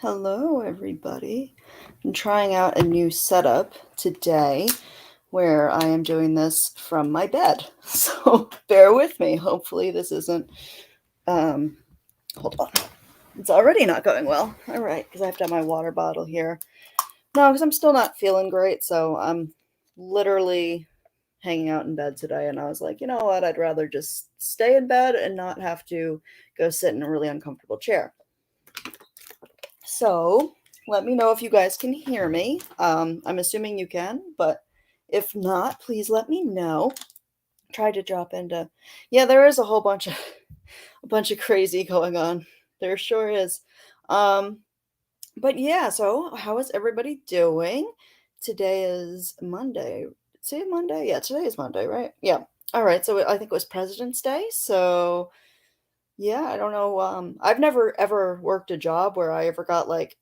Hello, everybody. I'm trying out a new setup today where I am doing this from my bed. So bear with me. Hopefully, this isn't. Um, hold on. It's already not going well. All right, because I have to have my water bottle here. No, because I'm still not feeling great. So I'm literally hanging out in bed today. And I was like, you know what? I'd rather just stay in bed and not have to go sit in a really uncomfortable chair. So let me know if you guys can hear me. I'm assuming you can, but if not, please let me know. Try to drop into. Yeah, there is a whole bunch of a bunch of crazy going on. There sure is. Um, but yeah, so how is everybody doing? Today is Monday. Say Monday? Yeah, today is Monday, right? Yeah. All right. So I think it was President's Day. So yeah, I don't know. I've never ever worked a job where I ever got like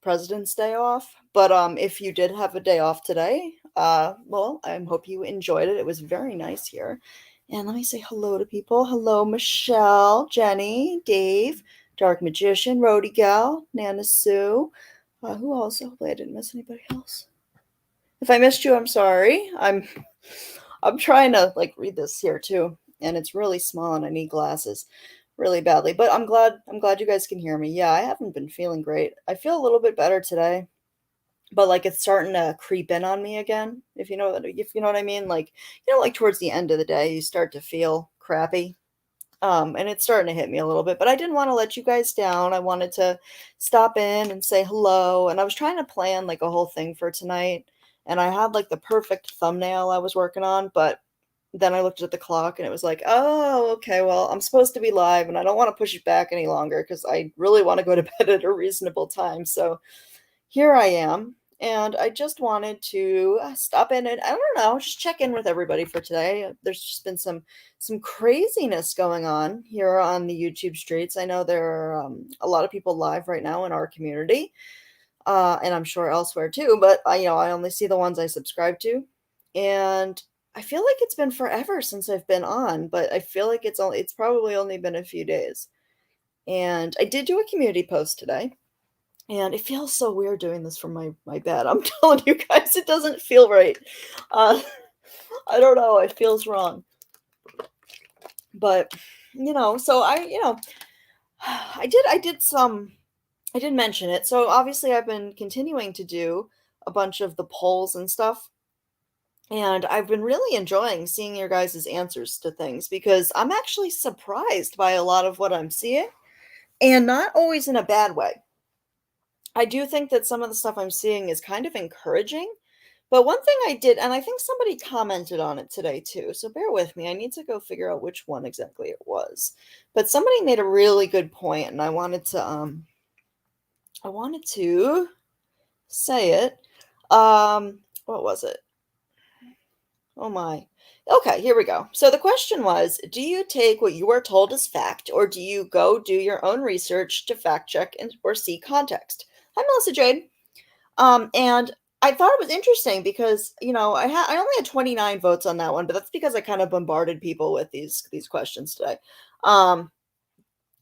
President's Day off. But if you did have a day off today, well, I hope you enjoyed it. It was very nice here. And let me say hello to people. Hello, Michelle, Jenny, Dave, Dark Magician, Rody Gal, Nana Sue. Who else? Hopefully I didn't miss anybody else. If I missed you, I'm sorry. I'm trying to like read this here too, and it's really small and I need glasses really badly. But I'm glad you guys can hear me. Yeah, I haven't been feeling great. I feel a little bit better today, but like it's starting to creep in on me again. If you know what I mean, like like towards the end of the day, you start to feel crappy. And it's starting to hit me a little bit, but I didn't want to let you guys down. I wanted to stop in and say hello, and I was trying to plan like a whole thing for tonight, and I had like the perfect thumbnail I was working on, but then I looked at the clock and it was like, oh, okay, well, I'm supposed to be live and I don't want to push it back any longer because I really want to go to bed at a reasonable time. So here I am. And I just wanted to stop in and I don't know, just check in with everybody for today. There's just been some craziness going on here on the YouTube streets. I know there are a lot of people live right now in our community, and I'm sure elsewhere too. But I only see the ones I subscribe to, and I feel like it's been forever since I've been on. But I feel like it's probably only been a few days. And I did do a community post today, and it feels so weird doing this from my bed. I'm telling you guys, it doesn't feel right. Uh, I don't know. It feels wrong. But so I did mention it. So obviously I've been continuing to do a bunch of the polls and stuff. And I've been really enjoying seeing your guys' answers to things because I'm actually surprised by a lot of what I'm seeing, and not always in a bad way. I do think that some of the stuff I'm seeing is kind of encouraging. But one thing I did, and I think somebody commented on it today too, so bear with me. I need to go figure out which one exactly it was. But somebody made a really good point, and I wanted to say it. What was it? Oh my. Okay, here we go. So the question was, do you take what you are told as fact, or do you go do your own research to fact check or see context? Hi, Melissa Jade. And I thought it was interesting because I only had 29 votes on that one, but that's because I kind of bombarded people with these questions today. Um,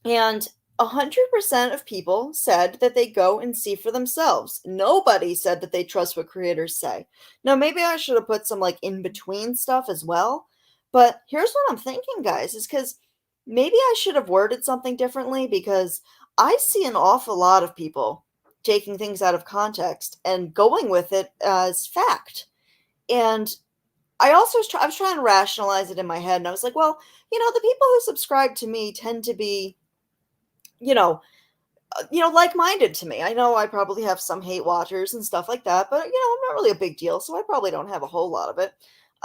and 100% of people said that they go and see for themselves. Nobody said that they trust what creators say. Now, maybe I should have put some like in between stuff as well. But here's what I'm thinking, guys, is because maybe I should have worded something differently because I see an awful lot of people taking things out of context and going with it as fact. And I was trying to rationalize it in my head, and I was like, well, the people who subscribe to me tend to be, you know, like-minded to me. I know I probably have some hate watchers and stuff like that, but I'm not really a big deal, so I probably don't have a whole lot of it.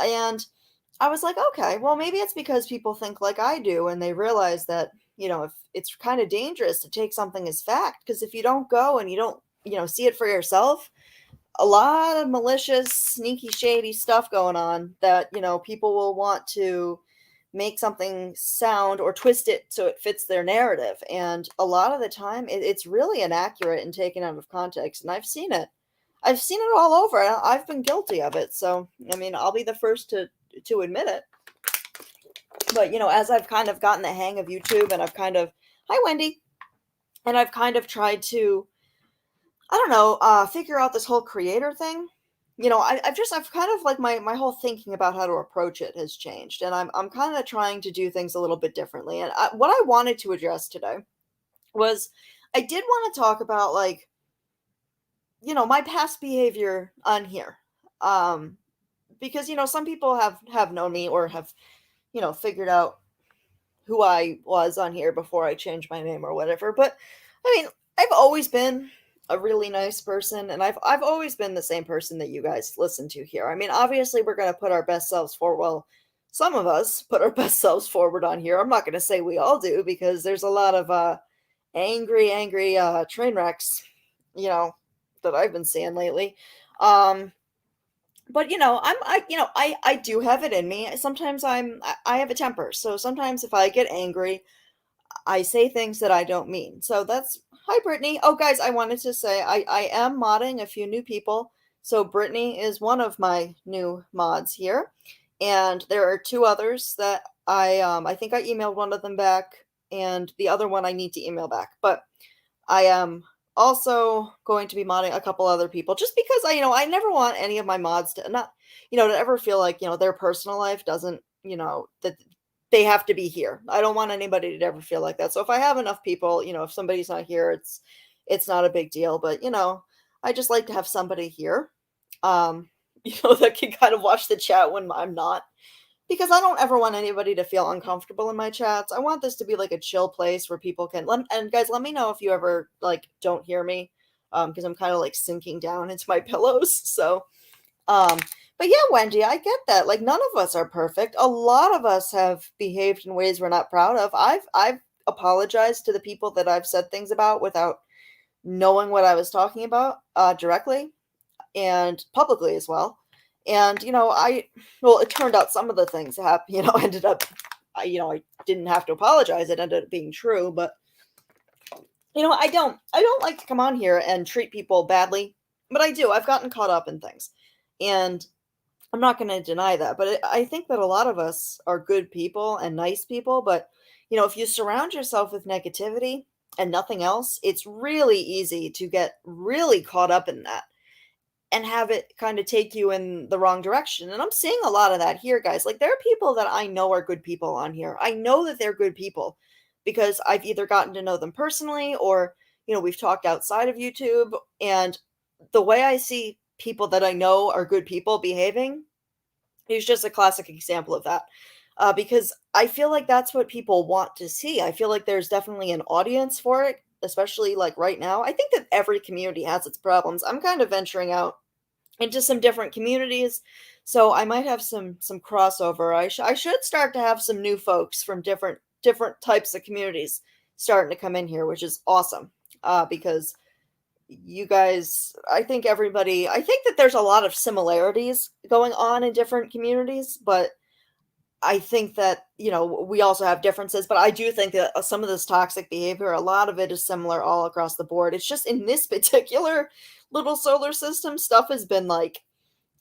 And I was like, okay, well, maybe it's because people think like I do, and they realize that if it's kind of dangerous to take something as fact, because if you don't go and you don't see it for yourself, a lot of malicious, sneaky, shady stuff going on that people will want to make something sound or twist it so it fits their narrative. And a lot of the time, it's really inaccurate and taken out of context. And I've seen it. I've seen it all over. I've been guilty of it. So, I mean, I'll be the first to admit it. But, as I've kind of gotten the hang of YouTube and I've kind of, hi, Wendy. And I've kind of tried to I don't know, figure out this whole creator thing. I've kind of like my whole thinking about how to approach it has changed, and I'm kind of trying to do things a little bit differently. And what I wanted to address today was I did want to talk about like my past behavior on here, um, because some people have known me or have figured out who I was on here before I changed my name or whatever. But I mean, I've always been a really nice person, and I've always been the same person that you guys listen to here. I mean, obviously we're gonna put our best selves forward. Well, some of us put our best selves forward on here. I'm not gonna say we all do because there's a lot of angry train wrecks, you know, that I've been seeing lately. Um but I do have it in me. Sometimes I have a temper. So sometimes if I get angry, I say things that I don't mean. So that's hi Brittany. Oh guys, I wanted to say I am modding a few new people. So Brittany is one of my new mods here. And there are two others that I think I emailed one of them back and the other one I need to email back. But I am also going to be modding a couple other people just because I never want any of my mods to not to ever feel like their personal life doesn't that they have to be here. I don't want anybody to ever feel like that. So if I have enough people, if somebody's not here, it's not a big deal. But I just like to have somebody here, um, that can kind of watch the chat when I'm not, because I don't ever want anybody to feel uncomfortable in my chats. I want this to be like a chill place where people can and guys, let me know if you ever like don't hear me. Because I'm kind of like sinking down into my pillows. So um but yeah, Wendy, I get that. Like none of us are perfect. A lot of us have behaved in ways we're not proud of. I've apologized to the people that I've said things about without knowing what I was talking about directly and publicly as well. And it turned out some of the things that happened, ended up, I didn't have to apologize. It ended up being true, but I don't like to come on here and treat people badly, but I do. I've gotten caught up in things, and I'm not going to deny that. But I think that a lot of us are good people and nice people, but if you surround yourself with negativity and nothing else, it's really easy to get really caught up in that and have it kind of take you in the wrong direction. And I'm seeing a lot of that here, guys. Like, there are people that I know are good people on here. I know that they're good people because I've either gotten to know them personally or, we've talked outside of YouTube. And the way I see people that I know are good people behaving is just a classic example of that. Because I feel like that's what people want to see. I feel like there's definitely an audience for it, especially like right now. I think that every community has its problems. I'm kind of venturing out into some different communities. So I might have some crossover. I should start to have some new folks from different types of communities starting to come in here, which is awesome. Because you guys, I think that there's a lot of similarities going on in different communities, but I think that, we also have differences, but I do think that some of this toxic behavior, a lot of it is similar all across the board. It's just in this particular little solar system, stuff has been like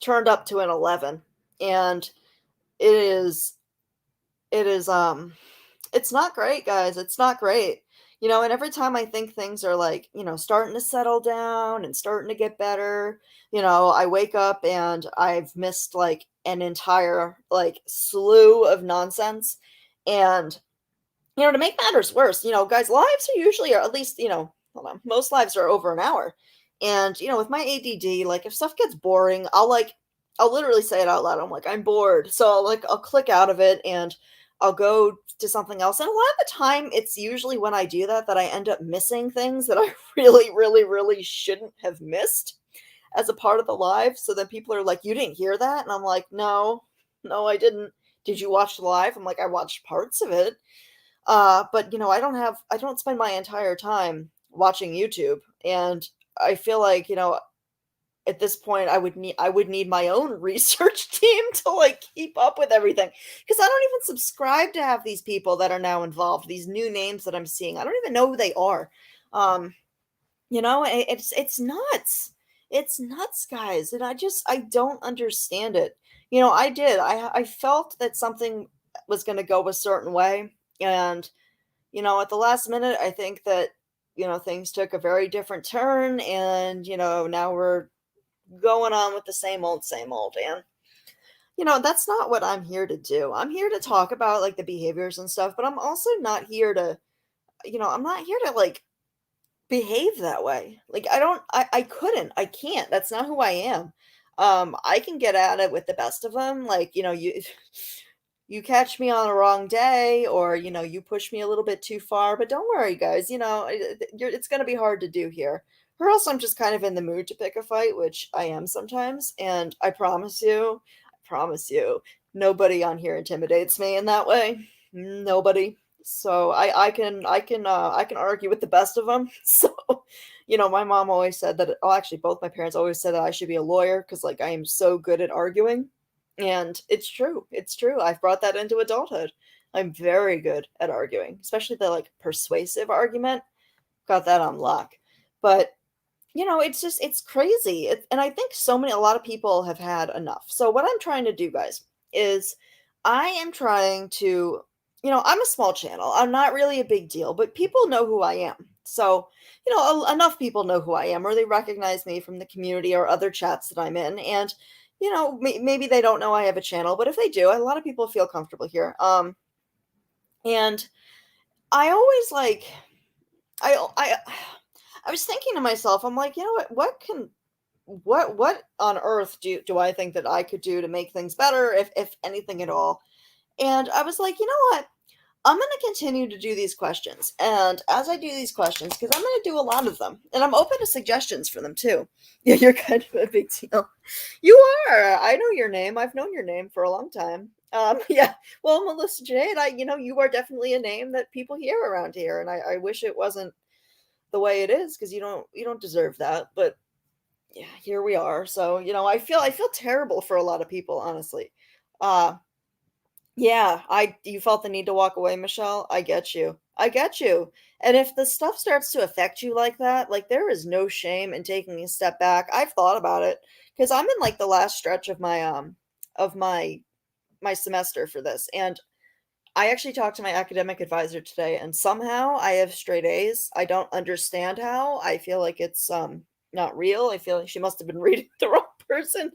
turned up to an 11. And it is, it is, it's not great, guys. It's not great. And every time I think things are like, starting to settle down and starting to get better, I wake up and I've missed like an entire like slew of nonsense. And, to make matters worse, guys, lives are usually, or at least, hold on, most lives are over an hour. And, with my ADD, like if stuff gets boring, I'll literally say it out loud. I'm like, I'm bored. So I'll click out of it and I'll go to something else. And a lot of the time, it's usually when I do that that I end up missing things that I really, really, really shouldn't have missed as a part of the live. So then people are like, you didn't hear that? And I'm like, no, I didn't. Did you watch the live? I'm like, I watched parts of it. But I don't spend my entire time watching YouTube. And I feel like, at this point I would need my own research team to like keep up with everything, because I don't even subscribe to have these people that are now involved, these new names that I'm seeing. I don't even know who they are. um it's nuts. It's nuts, guys, and I don't understand it. I felt that something was going to go a certain way, and at the last minute I think that things took a very different turn, and now we're going on with the same old. And that's not what I'm here to do. I'm here to talk about like the behaviors and stuff, but I'm also not here to, I'm not here to like behave that way. Like I couldn't. I can't. That's not who I am. I can get at it with the best of them. Like, you catch me on a wrong day, or you push me a little bit too far, but don't worry guys, it's going to be hard to do here. Or else I'm just kind of in the mood to pick a fight, which I am sometimes, and I promise you, nobody on here intimidates me in that way. Nobody. So I can argue with the best of them. So, my mom always said that, oh, actually both my parents always said that I should be a lawyer because like I am so good at arguing. And it's true. It's true. I've brought that into adulthood. I'm very good at arguing, especially the like persuasive argument. Got that on lock. But it's crazy. And I think a lot of people have had enough. So what I'm trying to do, guys, is I am trying to, I'm a small channel. I'm not really a big deal, but people know who I am. So, enough people know who I am, or they recognize me from the community or other chats that I'm in. And, maybe they don't know I have a channel, but if they do, a lot of people feel comfortable here. And I always like, I I was thinking to myself, I'm like, what on earth do I think that I could do to make things better, if anything at all? And I was like, you know what? I'm going to continue to do these questions. And as I do these questions, because I'm going to do a lot of them, and I'm open to suggestions for them too. Yeah, you're kind of a big deal. You are. I know your name. I've known your name for a long time. Yeah. Well, Melissa Jade, you are definitely a name that people hear around here, and I wish it wasn't the way it is, because you don't deserve that. But yeah, here we are. So I feel terrible for a lot of people, honestly. Uh, yeah, you felt the need to walk away, Michelle. I get you. I get you. And if the stuff starts to affect you like that, like there is no shame in taking a step back. I've thought about it because I'm in like the last stretch of my semester for this. And I actually talked to my academic advisor today, and somehow I have straight A's. I don't understand how. I feel like it's not real. I feel like she must have been reading the wrong person.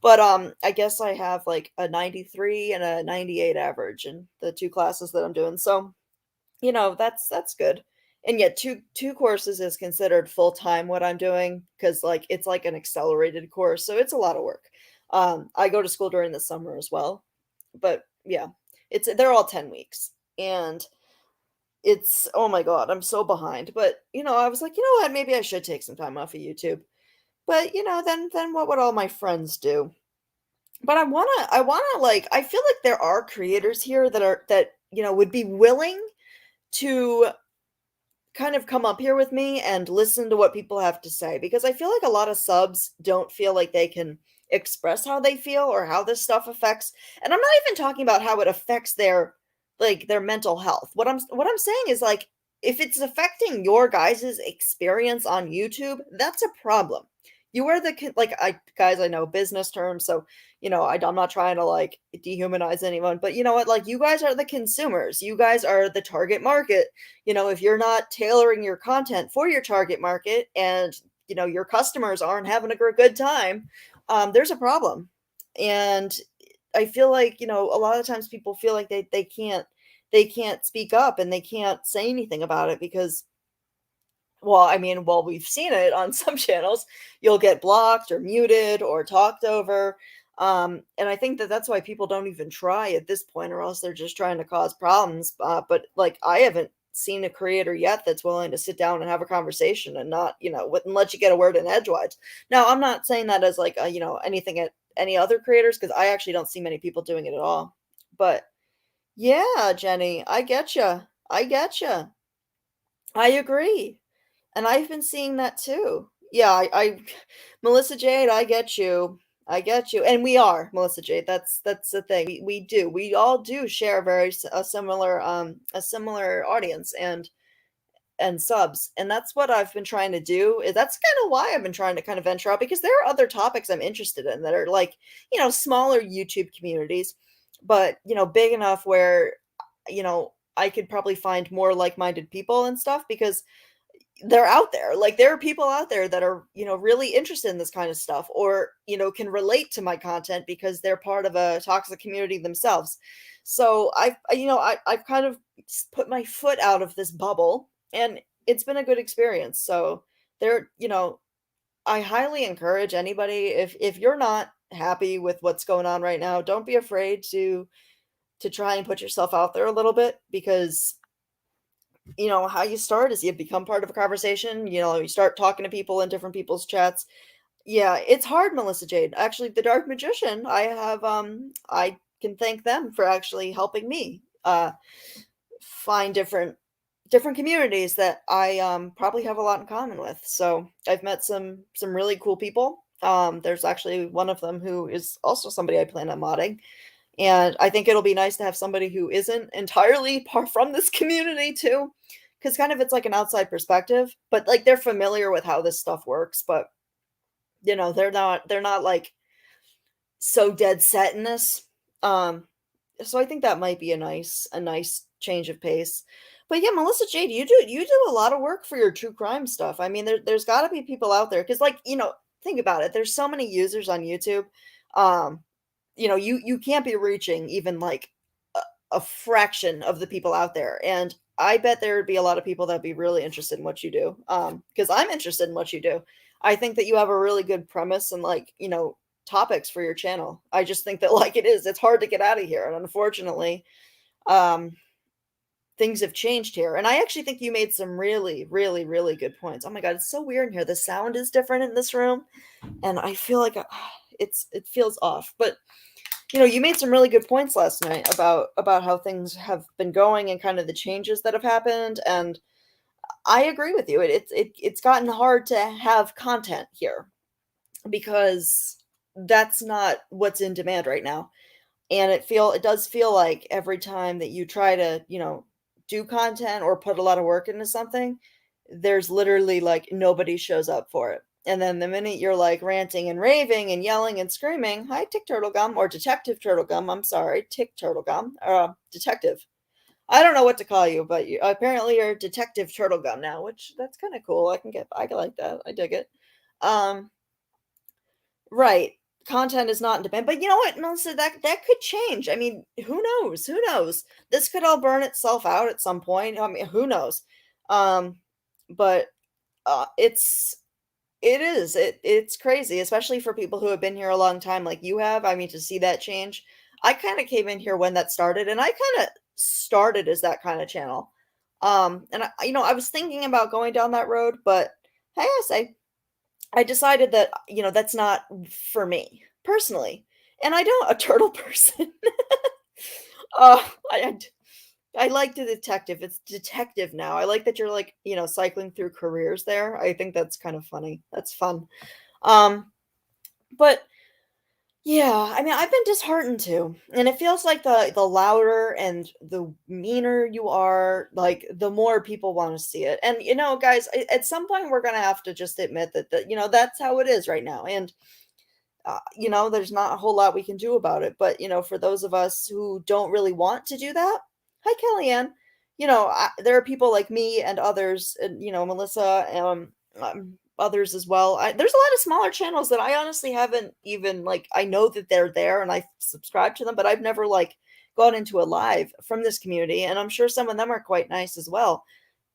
But I guess I have like a 93 and a 98 average in the two classes that I'm doing. So, that's good. And yet two courses is considered full time what I'm doing, because like it's like an accelerated course. So it's a lot of work. I go to school during the summer as well. But yeah, they're all 10 weeks. And it's, oh my God, I'm so behind. But I was like, what, maybe I should take some time off of YouTube. But then what would all my friends do? But I wanna like, I feel like there are creators here that would be willing to kind of come up here with me and listen to what people have to say, because I feel like a lot of subs don't feel like they can express how they feel or how this stuff affects. And I'm not even talking about how it affects their mental health. What I'm saying is like, if it's affecting your guys' experience on YouTube, that's a problem. You are like, I know business terms, so I'm not trying to like dehumanize anyone, but you know what? Like, you guys are the consumers. You guys are the target market. If you're not tailoring your content for your target market, and your customers aren't having a good time, there's a problem. And I feel like a lot of times people feel like they can't speak up, and they can't say anything about it because, well, I mean, well, we've seen it on some channels. You'll get blocked or muted or talked over. And I think that that's why people don't even try at this point, or else they're just trying to cause problems. But like, I haven't seen a creator yet that's willing to sit down and have a conversation and not, and let you get a word in edgewise. Now, I'm not saying that as like, anything at any other creators, because I actually don't see many people doing it at all. But yeah, Jenny, I get you. I get you. I agree. And I've been seeing that too. Yeah, Melissa Jade, I get you. I get you. And we are, Melissa Jade. That's the thing. We do. We all do share a similar audience and subs. And that's what I've been trying to do. That's kind of why I've been trying to kind of venture out, because there are other topics I'm interested in that are like, smaller YouTube communities, but big enough where I could probably find more like-minded people and stuff, because they're out there. Like, there are people out there that are, really interested in this kind of stuff, or, can relate to my content because they're part of a toxic community themselves. So I've kind of put my foot out of this bubble, and it's been a good experience. So there, I highly encourage anybody, if you're not happy with what's going on right now, don't be afraid to try and put yourself out there a little bit, because how you start is you become part of a conversation, you start talking to people in different people's chats. Yeah, it's hard, Melissa Jade. Actually, the Dark Magician, I can thank them for actually helping me find different communities that I probably have a lot in common with. So I've met some really cool people. There's actually one of them who is also somebody I plan on modding. And I think it'll be nice to have somebody who isn't entirely from this community too, because kind of it's like an outside perspective, but like they're familiar with how this stuff works, but they're not like so dead set in this. Um, so I think that might be a nice change of pace. But yeah, Melissa Jade, you do a lot of work for your true crime stuff. I mean, there's got to be people out there, because like think about it. There's so many users on YouTube. Um, you can't be reaching even like a fraction of the people out there, and I bet there would be a lot of people that'd be really interested in what you do. Because I'm interested in what you do. I think that you have a really good premise and like topics for your channel. I just think that like it's hard to get out of here, and unfortunately, um, things have changed here. And I actually think you made some really, really, really good points. Oh my god, it's so weird in here. The sound is different in this room, and I feel like it feels off, but you made some really good points last night about how things have been going and kind of the changes that have happened, and I agree with you. It's gotten hard to have content here because that's not what's in demand right now. And it does feel like every time that you try to, do content or put a lot of work into something, there's literally like nobody shows up for it. And then the minute you're like ranting and raving and yelling and screaming, hi Tick Turtle Gum, or Detective Turtle Gum, I'm sorry, Tick Turtle Gum, Detective. I don't know what to call you, but apparently you're Detective Turtle Gum now, which that's kind of cool. I can like that. I dig it. Um, right. Content is not in demand. But you know what, Melissa, that could change. I mean, who knows? Who knows? This could all burn itself out at some point. I mean, who knows? Um, but it's crazy, especially for people who have been here a long time like you have. I mean, to see that change. I kind of came in here when that started, and I kind of started as that kind of channel. And I was thinking about going down that road, but hey, I decided that that's not for me personally, and I don't a turtle person. uh, I I like the detective. It's detective now. I like that you're like cycling through careers there. I think that's kind of funny. That's fun. Um, but yeah, I mean, I've been disheartened too, and it feels like the louder and the meaner you are, like the more people want to see it. And guys, at some point we're gonna have to just admit that that's how it is right now. And there's not a whole lot we can do about it. But for those of us who don't really want to do that, hi Kellyanne. There are people like me and others, and Melissa, others as well. There's a lot of smaller channels that I honestly haven't even like. I know that they're there, and I subscribe to them, but I've never like gone into a live from this community, and I'm sure some of them are quite nice as well.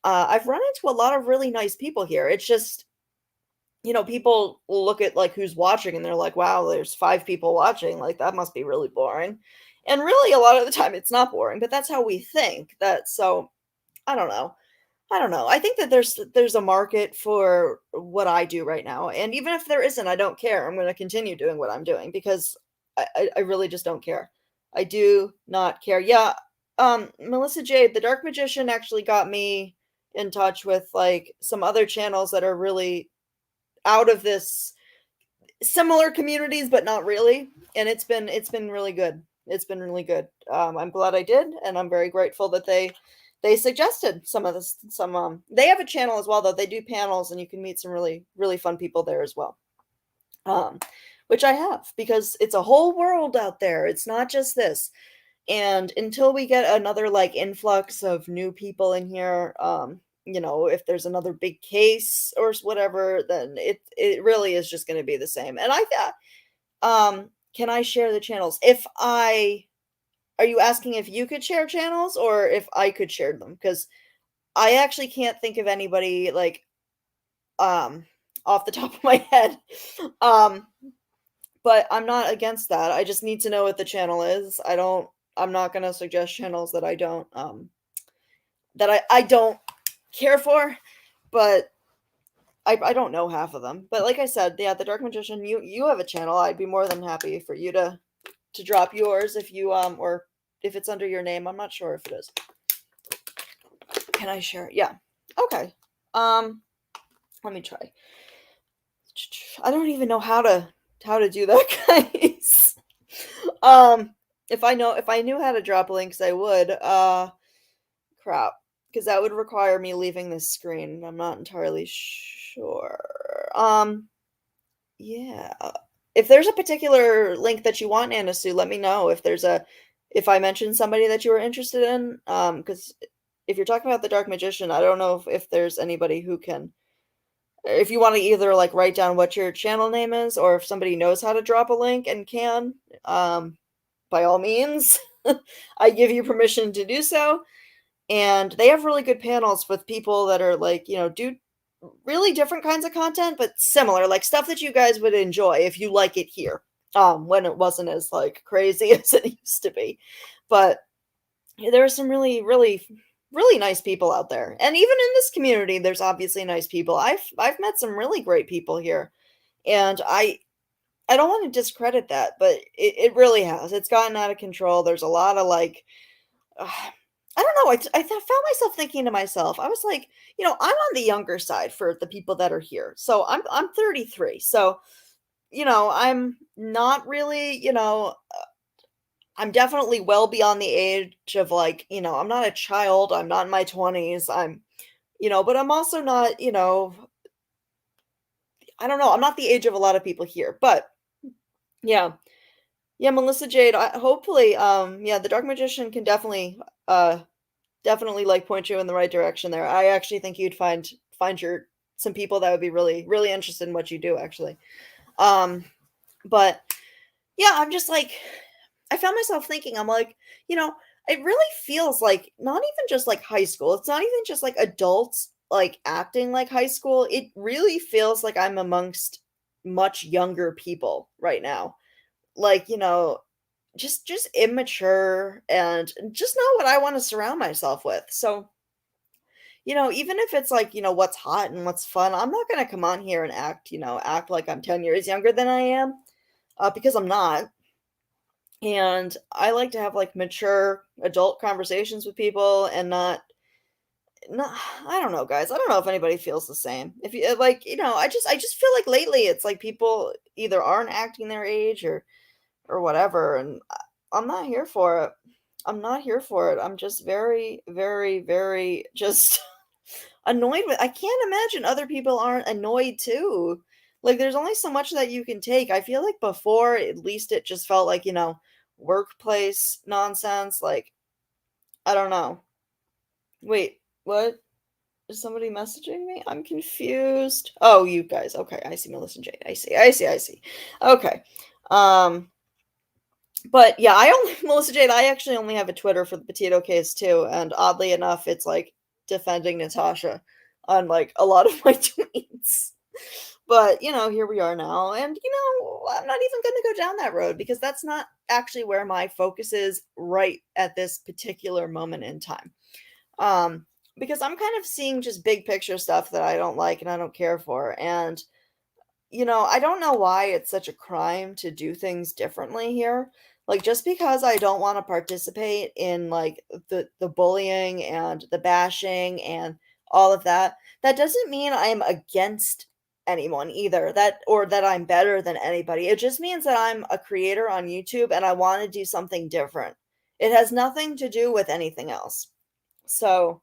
I've run into a lot of really nice people here. It's just people will look at like who's watching and they're like, wow, there's 5 people watching. Like that must be really boring. And really, a lot of the time it's not boring, but that's how we think. So I don't know. I don't know. I think that there's a market for what I do right now. And even if there isn't, I don't care. I'm going to continue doing what I'm doing because I really just don't care. I do not care. Yeah. Melissa Jade, the Dark Magician, actually got me in touch with like some other channels that are really out of this similar communities, but not really. And it's been really good. It's been really good. I'm glad I did, and I'm very grateful that they suggested some of this. They have a channel as well, though. They do panels, and you can meet some really really fun people there as well. Um, which I have, because it's a whole world out there. It's not just this. And until we get another like influx of new people in here, if there's another big case or whatever, then it really is just going to be the same. And I thought, can I share the channels? Are you asking if you could share channels or if I could share them? Because I actually can't think of anybody like um off the top of my head. Um, but I'm not against that. I just need to know what the channel is. I'm not gonna suggest channels that I don't care for, but I don't know half of them. But like I said, yeah, the Dark Magician, you have a channel. I'd be more than happy for you to drop yours if you or if it's under your name. I'm not sure if it is. Can I share it? Yeah. Okay. Um, let me try. I don't even know how to do that, guys. Um, if I knew how to drop links, I would. Crap, because that would require me leaving this screen. I'm not entirely sure. Yeah. If there's a particular link that you want, Anna Sue, let me know. If I mentioned somebody that you were interested in, because if you're talking about the Dark Magician, I don't know if there's anybody who can. If you want to either like write down what your channel name is, or if somebody knows how to drop a link and can, by all means, I give you permission to do so. And they have really good panels with people that are like, do really different kinds of content, but similar, like stuff that you guys would enjoy if you like it here. When it wasn't as like crazy as it used to be. But there are some really, really, really nice people out there. And even in this community, there's obviously nice people. I've met some really great people here. And I don't want to discredit that, but it really has. It's gotten out of control. There's a lot of like I don't know. I found myself thinking to myself, I was like, I'm on the younger side for the people that are here. So I'm 33. So, I'm not really, I'm definitely well beyond the age of like, I'm not a child. I'm not in my 20s. But I'm also not, I don't know. I'm not the age of a lot of people here. But yeah. Yeah, Melissa Jade, hopefully, yeah, the Dark Magician can definitely like point you in the right direction there. I actually think you'd find your some people that would be really really interested in what you do actually. Um but yeah, I'm just like I found myself thinking I'm like, it really feels like not even just like high school. It's not even just like adults like acting like high school. It really feels like I'm amongst much younger people right now. Like, just immature and just not what I want to surround myself with. So, even if it's like, what's hot and what's fun, I'm not going to come on here and act like I'm 10 years younger than I am, because I'm not. And I like to have like mature adult conversations with people and not I don't know, guys. I don't know if anybody feels the same. If you like, I just feel like lately it's like people either aren't acting their age or whatever, and I'm not here for it. I'm not here for it. I'm just very, very, very just annoyed with I can't imagine other people aren't annoyed too. Like there's only so much that you can take. I feel like before at least it just felt like, workplace nonsense. Like, I don't know. Wait, what? Is somebody messaging me? I'm confused. Oh, you guys. Okay, I see Melissa Jade. I see. Okay. Um But yeah, I only Melissa Jade, I actually only have a Twitter for the potato case too, and oddly enough, it's like defending Natasha on like a lot of my tweets. But here we are now, and I'm not even going to go down that road because that's not actually where my focus is right at this particular moment in time. Because I'm kind of seeing just big picture stuff that I don't like and I don't care for, and I don't know why it's such a crime to do things differently here. Like just because I don't want to participate in like the bullying and the bashing and all of that, that doesn't mean I'm against anyone either. That I'm better than anybody. It just means that I'm a creator on YouTube and I want to do something different. It has nothing to do with anything else. So,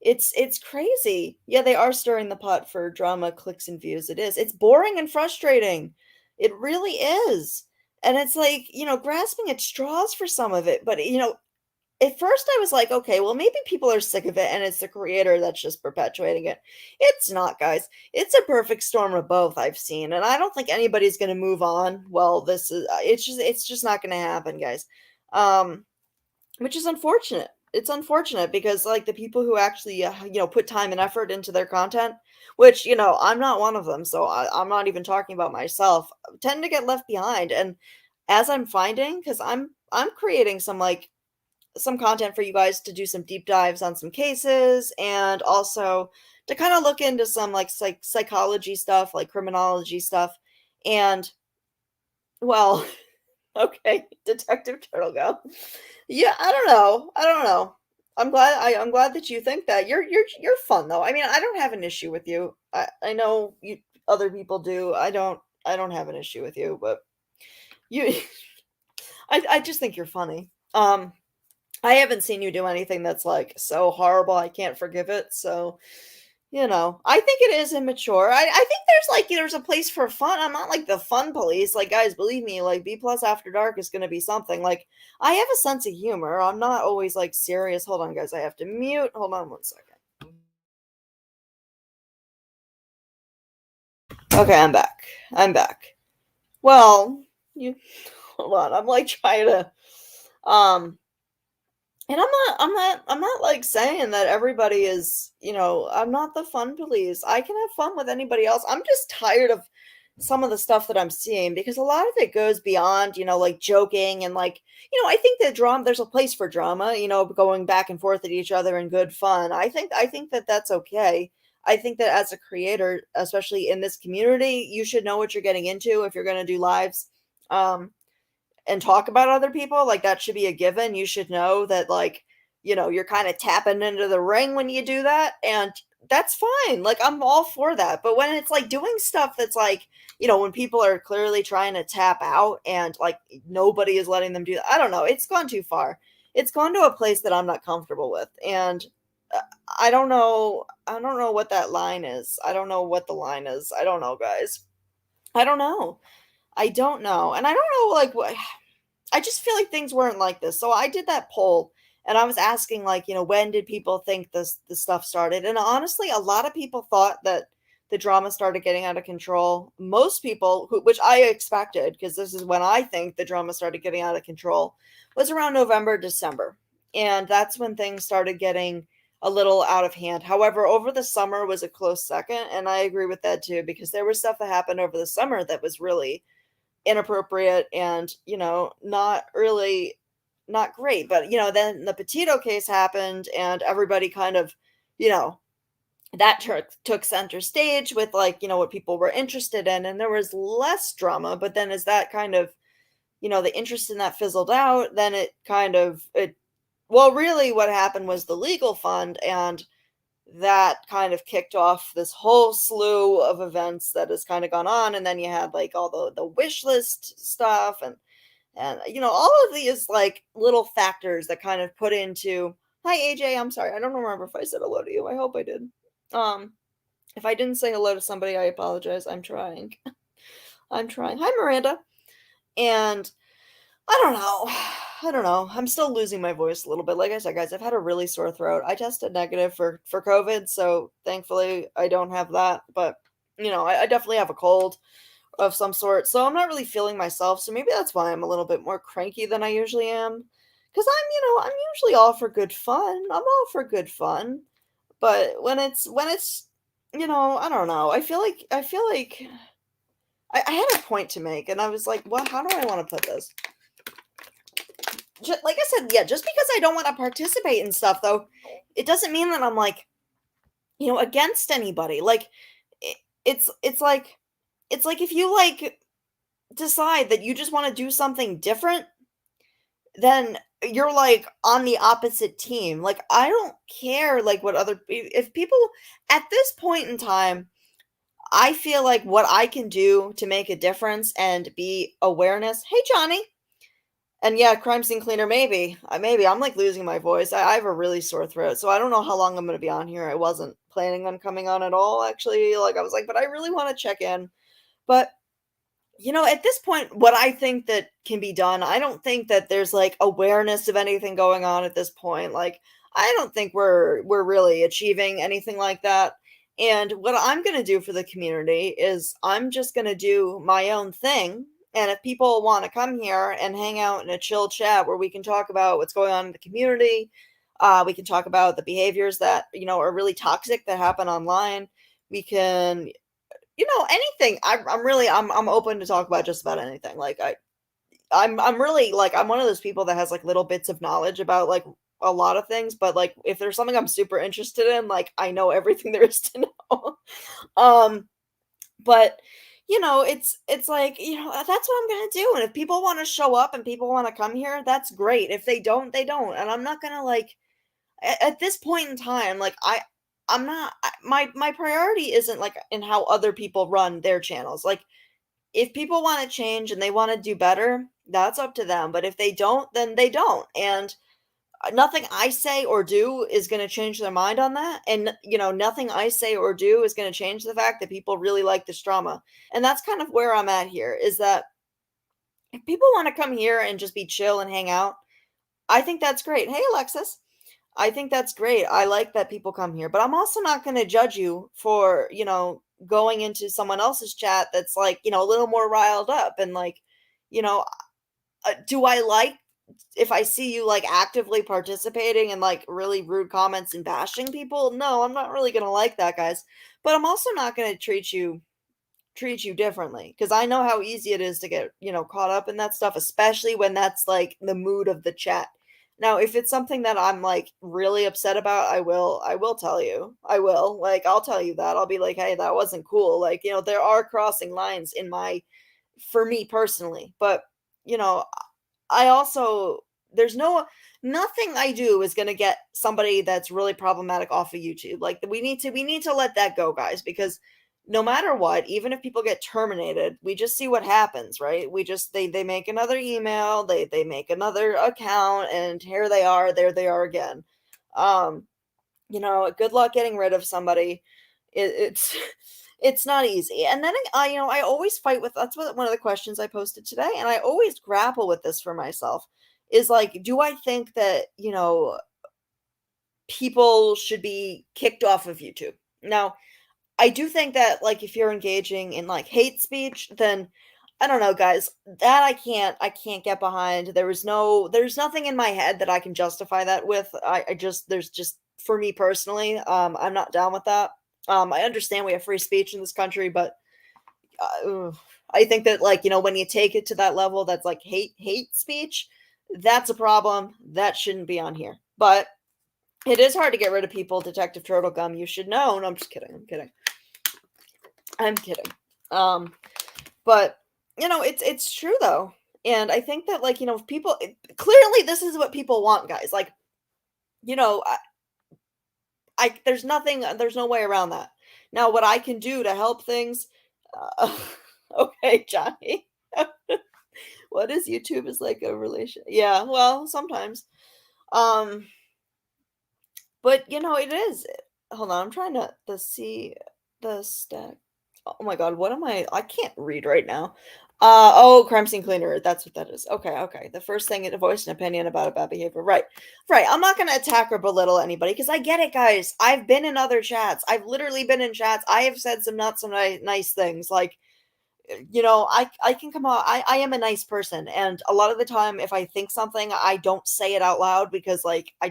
it's crazy. Yeah, they are stirring the pot for drama, clicks, and views. It is. It's boring and frustrating. It really is. And it's like, grasping at straws for some of it. But, at first I was like, okay, well, maybe people are sick of it and it's the creator that's just perpetuating it. It's not, guys. It's a perfect storm of both I've seen, and I don't think anybody's going to move on. Well, this is it's just not going to happen, guys. Um, which is unfortunate. It's unfortunate because like the people who actually put time and effort into their content, which I'm not one of them, so I'm not even talking about myself, tend to get left behind. And as I'm finding, because I'm creating some content for you guys to do some deep dives on some cases and also to kind of look into some like psychology stuff, like criminology stuff. And well, okay, Detective Turtle Go. Yeah, I don't know. I don't know. I'm glad that you think that. You're fun though. I mean, I don't have an issue with you. I know you other people do. I don't have an issue with you, but you I just think you're funny. I haven't seen you do anything that's, like, so horrible, I can't forgive it, so, I think it is immature. I think there's a place for fun. I'm not, like, the fun police, like, guys, believe me, like, B+ After Dark is gonna be something, like, I have a sense of humor, I'm not always, like, serious. Hold on, guys, I have to mute. Hold on one second. Okay, I'm back. I'm back. Well, you hold on, I'm, like, trying to, um and I'm not like saying that everybody is, I'm not the fun police. I can have fun with anybody else. I'm just tired of some of the stuff that I'm seeing because a lot of it goes beyond, like joking and like, I think that drama there's a place for drama, going back and forth at each other and good fun. I think that that's okay. I think that as a creator, especially in this community, you should know what you're getting into if you're going to do lives. Um and talk about other people, like, that should be a given. You should know that, like, you're kinda tapping into the ring when you do that, and that's fine, like, I'm all for that, but when it's, like, doing stuff that's, like, when people are clearly trying to tap out and, like, nobody is letting them do that, I don't know, it's gone too far. It's gone to a place that I'm not comfortable with, and, uh, I don't know what that line is. I don't know what the line is. I don't know, guys. I don't know. I don't know, and I don't know, like, what I just feel like things weren't like this. So I did that poll and I was asking like, when did people think this stuff started? And honestly, a lot of people thought that the drama started getting out of control. Most people which I expected because this is when I think the drama started getting out of control was around November, December. And that's when things started getting a little out of hand. However, over the summer was a close second, and I agree with that too because there was stuff that happened over the summer that was really inappropriate and, not great. But, then the Petito case happened and everybody kind of, you know, that took center stage with like, what people were interested in. And there was less drama. But then as that kind of, the interest in that fizzled out, then well, really what happened was the legal fund and that kind of kicked off this whole slew of events that has kind of gone on. And then you had like all the wish list stuff and all of these like little factors that kind of put into hi AJ, I'm sorry, I don't remember if I said hello to you. I hope I did. um if I didn't say hello to somebody, I apologize. I'm trying. I'm trying. Hi Miranda. And I don't know. I don't know. I'm still losing my voice a little bit. Like I said, guys, I've had a really sore throat. I tested negative for COVID, so thankfully I don't have that. But I definitely have a cold of some sort, so I'm not really feeling myself. So maybe that's why I'm a little bit more cranky than I usually am. Because I'm usually all for good fun. I'm all for good fun. But when it's I don't know. I feel like I had a point to make, and I was like, well, how do I want to put this? Like I said, yeah, just because I don't want to participate in stuff, though, it doesn't mean that I'm like, against anybody. Like, it, it's like if you like decide that you just want to do something different, then you're like on the opposite team. Like, I don't care, like what if people at this point in time, I feel like what I can do to make a difference and be awareness. Hey, Johnny. And yeah, crime scene cleaner, maybe. Maybe I'm like losing my voice. I have a really sore throat, so I don't know how long I'm going to be on here. I wasn't planning on coming on at all, actually. Like I was like, but I really want to check in. But At this point, what I think that can be done, I don't think that there's like awareness of anything going on at this point. Like, I don't think we're really achieving anything like that. And what I'm going to do for the community is I'm just going to do my own thing. And if people want to come here and hang out in a chill chat where we can talk about what's going on in the community, we can talk about the behaviors that, are really toxic that happen online. We can anything. I'm open to talk about just about anything. Like I'm really like I'm one of those people that has like little bits of knowledge about like a lot of things, but like if there's something I'm super interested in, like I know everything there is to know. um but it's like, that's what I'm gonna do. And if people want to show up and people want to come here, that's great. If they don't, they don't. And I'm not gonna like at this point in time, like I'm not my priority isn't like in how other people run their channels. Like if people want to change and they want to do better, that's up to them. But if they don't, then they don't. And nothing I say or do is going to change their mind on that. And nothing I say or do is going to change the fact that people really like this drama. And that's kind of where I'm at here, is that if people want to come here and just be chill and hang out, I think that's great. Hey, Alexis. I think that's great. I like that people come here, but I'm also not going to judge you for, going into someone else's chat that's like, a little more riled up and like, you know, do I like if I see you like actively participating in like really rude comments and bashing people? No, I'm not really going to like that, guys. But I'm also not going to treat you differently because I know how easy it is to get, caught up in that stuff, especially when that's like the mood of the chat. Now, if it's something that I'm like really upset about, I will tell you. I will. Like I'll tell you that. I'll be like, "Hey, that wasn't cool." Like, there are crossing lines in my for me personally. But, you know, I also there's nothing I do is going to get somebody that's really problematic off of YouTube. Like we need to let that go, guys, because no matter what, even if people get terminated, we just see what happens, right? We just they make another email, they make another account, and here they are, there they are again. Um, good luck getting rid of somebody. It's it's not easy. And then I always fight with that's what one of the questions I posted today, and I always grapple with this for myself is like, do I think that, people should be kicked off of YouTube? Now, I do think that, like, if you're engaging in, like, hate speech, then I don't know, guys, that I can't get behind. There's nothing in my head that I can justify that with. I just there's just for me personally, I'm not down with that. I understand we have free speech in this country, but I think that, like, when you take it to that level, that's like hate speech, that's a problem. That shouldn't be on here. But it is hard to get rid of people, Detective Turtle Gum. You should know. No, I'm just kidding. I'm kidding. I'm kidding. Um, but it's true though. And I think that, like, people clearly this is what people want, guys. Like, you know, there's no way around that. Now, what I can do to help things, uh, okay, Johnny. What is YouTube is like a relation. Yeah, well, sometimes. Um, but it is. Hold on, I'm trying to see the stack. Oh my god, what am I can't read right now. Oh, crime scene cleaner. That's what that is. Okay, okay. The first thing to voice an opinion about a bad behavior. Right. Right. I'm not gonna attack or belittle anybody because I get it, guys. I've been in other chats. I've literally been in chats. I have said some not so nice things. Like, I can come out. I am a nice person, and a lot of the time, if I think something, I don't say it out loud because, like, I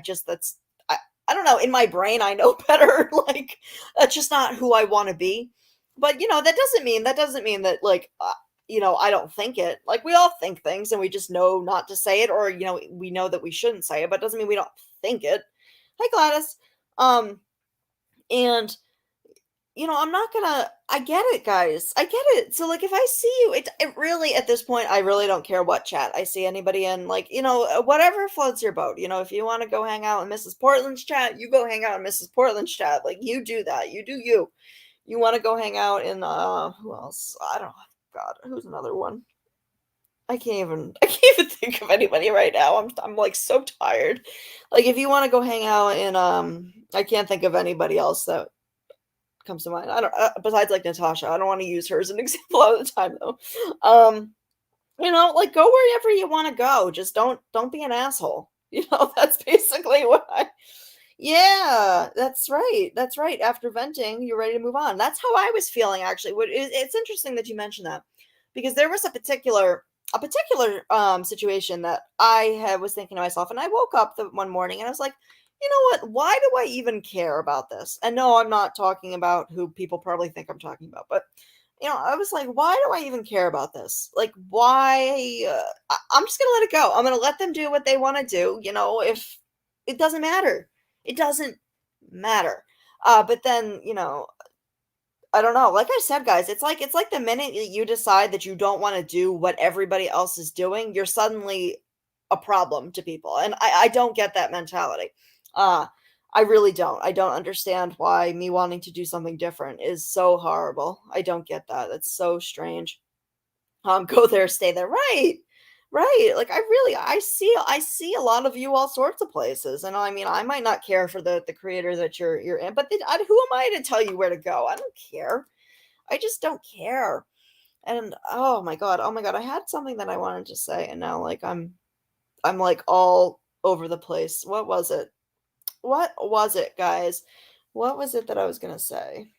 don't know. In my brain, I know better. Like, that's just not who I want to be. But that doesn't mean that, like, I don't think it. Like, we all think things, and we just know not to say it, or we know that we shouldn't say it, but it doesn't mean we don't think it. Hi, Gladys. Um, and I'm not gonna I get it, guys. I get it. So, like, if I see you, it really, at this point, I really don't care what chat I see anybody in. Like, whatever floats your boat. If you want to go hang out in Mrs. Portland's chat, you go hang out in Mrs. Portland's chat. Like, you do that. You do you. You want to go hang out in who else? I don't know. God, who's another one? I can't even think of anybody right now. I'm like so tired. Like, if you want to go hang out in I can't think of anybody else that. comes to mind. I don't besides like Natasha. I don't want to use her as an example all the time though. Um, like go wherever you want to go. Just don't be an asshole. That's basically what I Yeah, that's right. That's right. After venting, you're ready to move on. That's how I was feeling actually. It's interesting that you mentioned that because there was a particular situation that was thinking to myself, and I woke up the one morning and I was like, you know what? Why do I even care about this? And no, I'm not talking about who people probably think I'm talking about, but I was like, why do I even care about this? Like, why? I'm just gonna let it go. I'm gonna let them do what they want to do. If it doesn't matter, it doesn't matter. But then, I don't know. Like I said, guys, it's like the minute that you decide that you don't want to do what everybody else is doing, you're suddenly a problem to people. And I don't get that mentality. Uh I really don't. I don't understand why me wanting to do something different is so horrible. I don't get that. That's so strange. Go there, stay there. Right. Right. Like I see a lot of you all sorts of places. And I mean, I might not care for the creator that you're in, but who am I to tell you where to go? I don't care. I just don't care. And oh my god, oh my god, I had something that I wanted to say and now like I'm like all over the place. What was it? What was it, guys? What was it that I was going to say?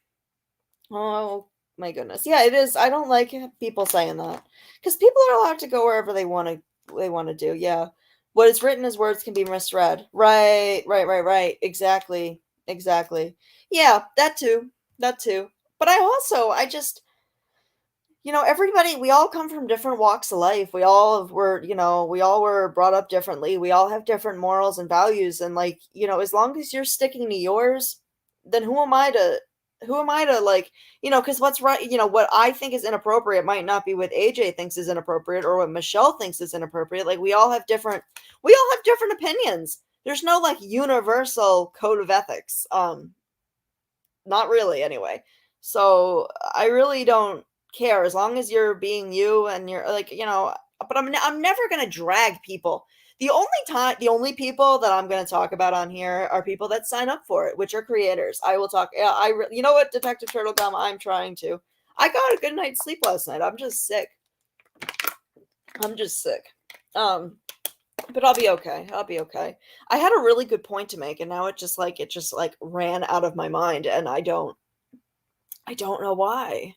Oh my goodness. Yeah, it is. I don't like people saying that because people are allowed to go wherever they want to do. Yeah. What is written as words can be misread. Right, right, right, right. Exactly. Exactly. Yeah, that too. That too. But I just, everybody, we all come from different walks of life. We all were brought up differently. We all have different morals and values. And like, as long as you're sticking to yours, then who am I to like, because what's right, what I think is inappropriate might not be what AJ thinks is inappropriate or what Michelle thinks is inappropriate. Like we all have different opinions. There's no like universal code of ethics. Not really anyway. So I really don't care as long as you're being you and you're like, but I'm never going to drag people. The only people that I'm going to talk about on here are people that sign up for it, which are creators. I will talk. Yeah, you know what, Detective Turtle Gum, I'm trying to. I got a good night's sleep last night. I'm just sick. I'm just sick. Um, but I'll be okay. I'll be okay. I had a really good point to make, and now it just like ran out of my mind, and I don't know why.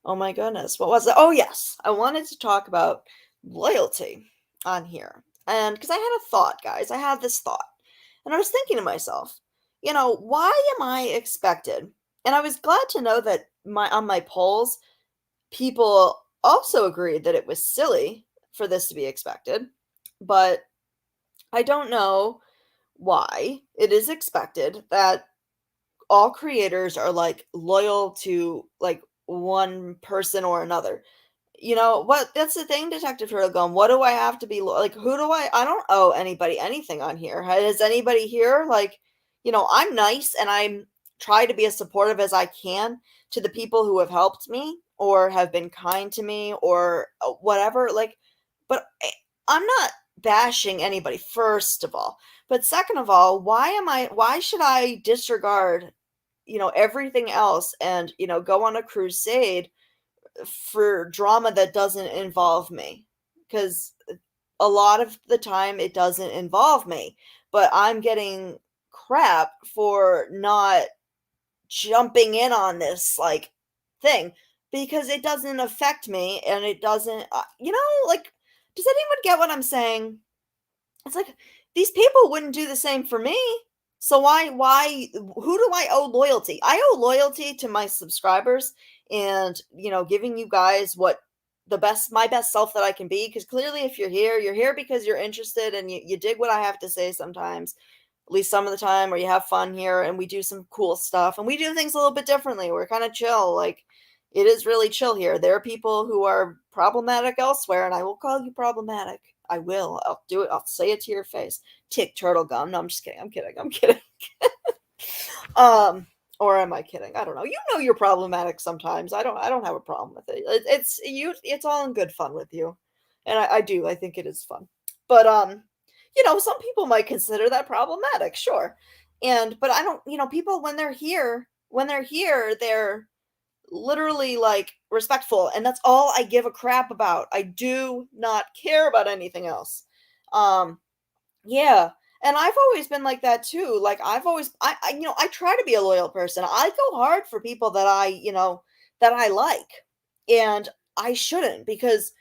Oh my goodness. What was it? Oh, yes. I wanted to talk about loyalty on here. And because I had a thought, guys, I had this thought. And I was thinking to myself, why am I expected? And I was glad to know that on my polls, people also agreed that it was silly for this to be expected. But I don't know why it is expected that all creators are like loyal to like one person or another. What that's the thing, Detective Turtle Gum. What do I have to be like? Who do I don't owe anybody anything on here. Has anybody here like, I'm nice and I'm try to be as supportive as I can to the people who have helped me or have been kind to me or whatever. Like, but I'm not bashing anybody, first of all. But second of all, why should I disregard everything else and go on a crusade for drama that doesn't involve me? Because a lot of the time it doesn't involve me, but I'm getting crap for not jumping in on this like thing because it doesn't affect me and it doesn't like, does anyone get what I'm saying? It's like these people wouldn't do the same for me. So why who do I owe loyalty? I owe loyalty to my subscribers and, giving you guys what my best self that I can be, because clearly if you're here because you're interested and you dig what I have to say sometimes, at least some of the time, or you have fun here and we do some cool stuff and we do things a little bit differently. We're kind of chill. Like it is really chill here. There are people who are problematic elsewhere and I will call you problematic. I will. I'll do it. I'll say it to your face. Tick turtle gum. No, I'm just kidding. I'm kidding. I'm kidding. um, or am I kidding? I don't know. You're problematic sometimes. I don't have a problem with it. It's you. It's all in good fun with you, and I do. I think it is fun. But some people might consider that problematic. Sure, but I don't. People when they're here. when they're here, they're literally like respectful, and that's all I give a crap about. I do not care about anything else. Um yeah, and I've always been like that too. Like I've always I try to be a loyal person. I go hard for people that that I like. And I shouldn't because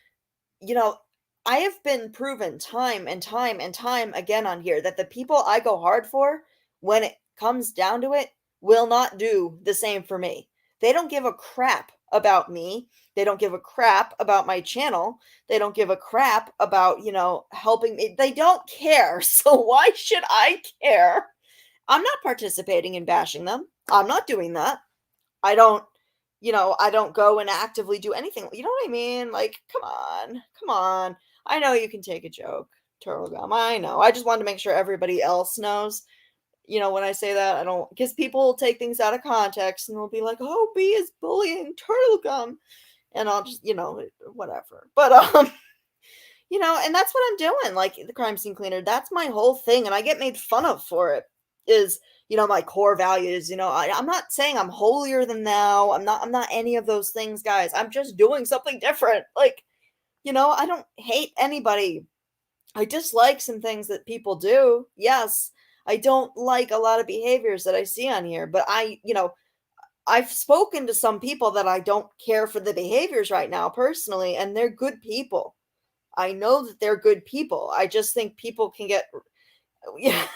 you know, I have been proven time and time and time again on here that the people I go hard for, when it comes down to it, will not do the same for me. They don't give a crap about me. They don't give a crap about my channel. They don't give a crap about, helping me. They don't care. So why should I care? I'm not participating in bashing them. I'm not doing that. I don't, I don't go and actively do anything. You know what I mean? Like, come on, come on. I know you can take a joke, Turtle Gum. I know. I just wanted to make sure everybody else knows. When I say that, I don't, because people will take things out of context and they'll be like, "Oh, B is bullying Turtle Gum," and I'll just, whatever. But and that's what I'm doing. Like the crime scene cleaner, that's my whole thing, and I get made fun of for it. Is my core values. I'm not saying I'm holier than thou. I'm not any of those things, guys. I'm just doing something different. Like, I don't hate anybody. I dislike some things that people do. Yes, I don't like a lot of behaviors that I see on here, but I've spoken to some people that I don't care for the behaviors right now personally, and they're good people. I know that they're good people. I just think people can get yeah.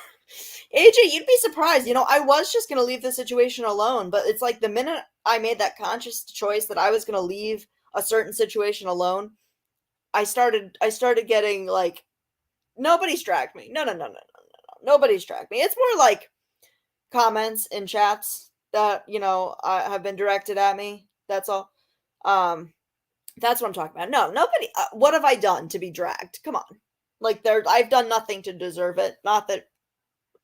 AJ, you'd be surprised. I was just going to leave the situation alone, but it's like the minute I made that conscious choice that I was going to leave a certain situation alone, I started getting like nobody's dragged me. No, no, no, no, no, no, no. Nobody's dragged me. It's more like comments in chats that, have been directed at me. That's all. Um That's what I'm talking about. No, nobody. What have I done to be dragged? Come on, like I've done nothing to deserve it. Not that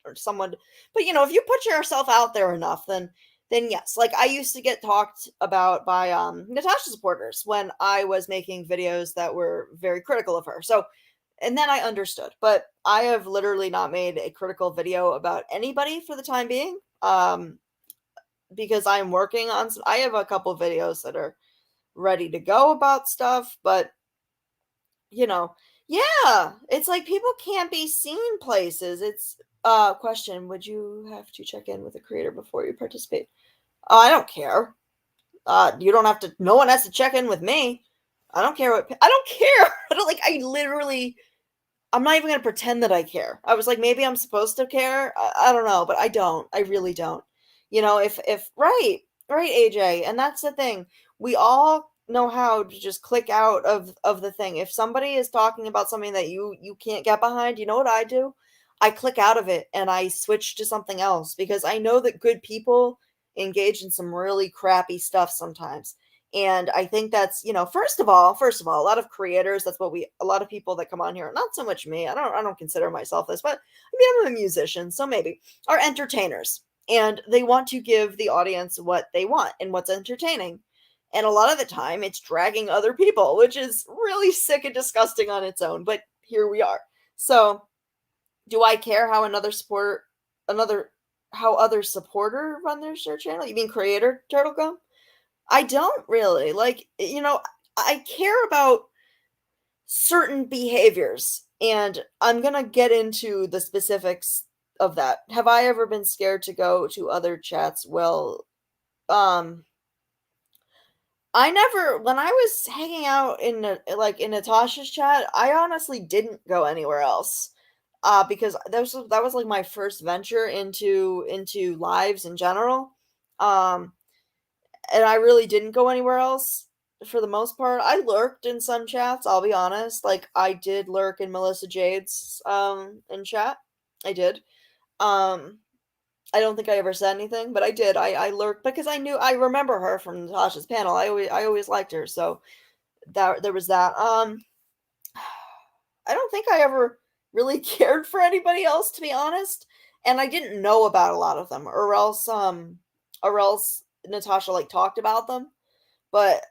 or someone, but if you put yourself out there enough, then yes. Like I used to get talked about by Natasha supporters when I was making videos that were very critical of her. So, and then I understood, but I have literally not made a critical video about anybody for the time being. Because I'm working on I have a couple videos that are ready to go about stuff, but you know, yeah, it's like people can't be seen places. It's question, would you have to check in with a creator before you participate? I don't care. You don't have to, no one has to check in with me. I don't care I don't care. I don't like I literally I'm not even gonna pretend that I care. I was like, maybe I'm supposed to care. I don't know, but I don't. I really don't. If right, AJ, and that's the thing. We all know how to just click out of the thing. If somebody is talking about something that you can't get behind, you know what I do? I click out of it and I switch to something else because I know that good people engage in some really crappy stuff sometimes. And I think that's, first of all, a lot of creators, that's what a lot of people that come on here, not so much me. I don't consider myself this, but I mean, I'm a musician, so maybe are entertainers and they want to give the audience what they want and what's entertaining. And a lot of the time it's dragging other people, which is really sick and disgusting on its own, but here we are. So, do I care how another how other supporter run their channel? You mean creator, Turtle Gum? I don't really. Like, I care about certain behaviors, and I'm gonna get into the specifics of that. Have I ever been scared to go to other chats? Well, um, I never when I was hanging out in Natasha's chat, I honestly didn't go anywhere else. Because that was like my first venture into lives in general. Um and I really didn't go anywhere else for the most part. I lurked in some chats, I'll be honest. Like I did lurk in Melissa Jade's in chat. I did. Um I don't think I ever said anything, but I did. I lurked because I remember her from Natasha's panel. I always liked her, so that there was that. I don't think I ever really cared for anybody else, to be honest, and I didn't know about a lot of them, or else Natasha like talked about them. But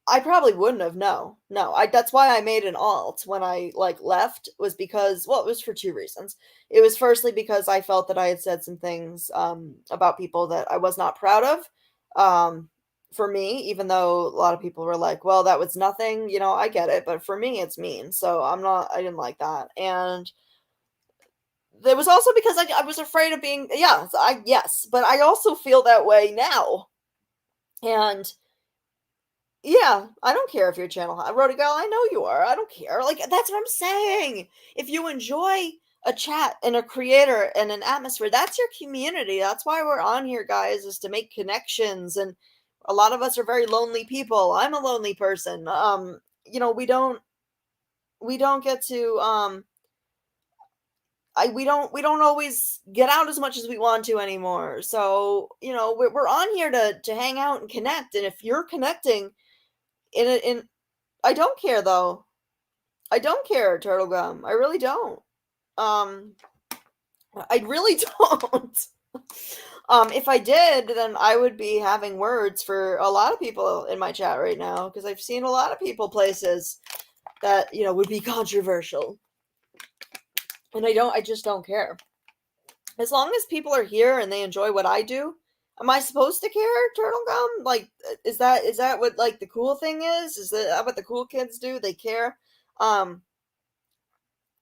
I probably wouldn't have, no. No, that's why I made an alt when I, like, left, was because well, it was for 2 reasons. It was firstly because I felt that I had said some things, about people that I was not proud of, for me, even though a lot of people were like, "Well, that was nothing," I get it, but for me, it's mean, so I didn't like that, and it was also because I was afraid of being yes, but I also feel that way now, and yeah, I don't care if your channel Rhoda Gal, I know you are. I don't care. Like that's what I'm saying. If you enjoy a chat and a creator and an atmosphere, that's your community. That's why we're on here, guys, is to make connections. And a lot of us are very lonely people. I'm a lonely person. We don't get to we don't always get out as much as we want to anymore. So, we're on here to hang out and connect. And if you're connecting in I don't care though. I don't care, Turtle Gum. I really don't. Um, I really don't. If I did, then I would be having words for a lot of people in my chat right now because I've seen a lot of people places that, would be controversial. And I just don't care. As long as people are here and they enjoy what I do, am I supposed to care, Turtle Gum? Like, is that what like the cool thing is? Is that what the cool kids do? They care. Um,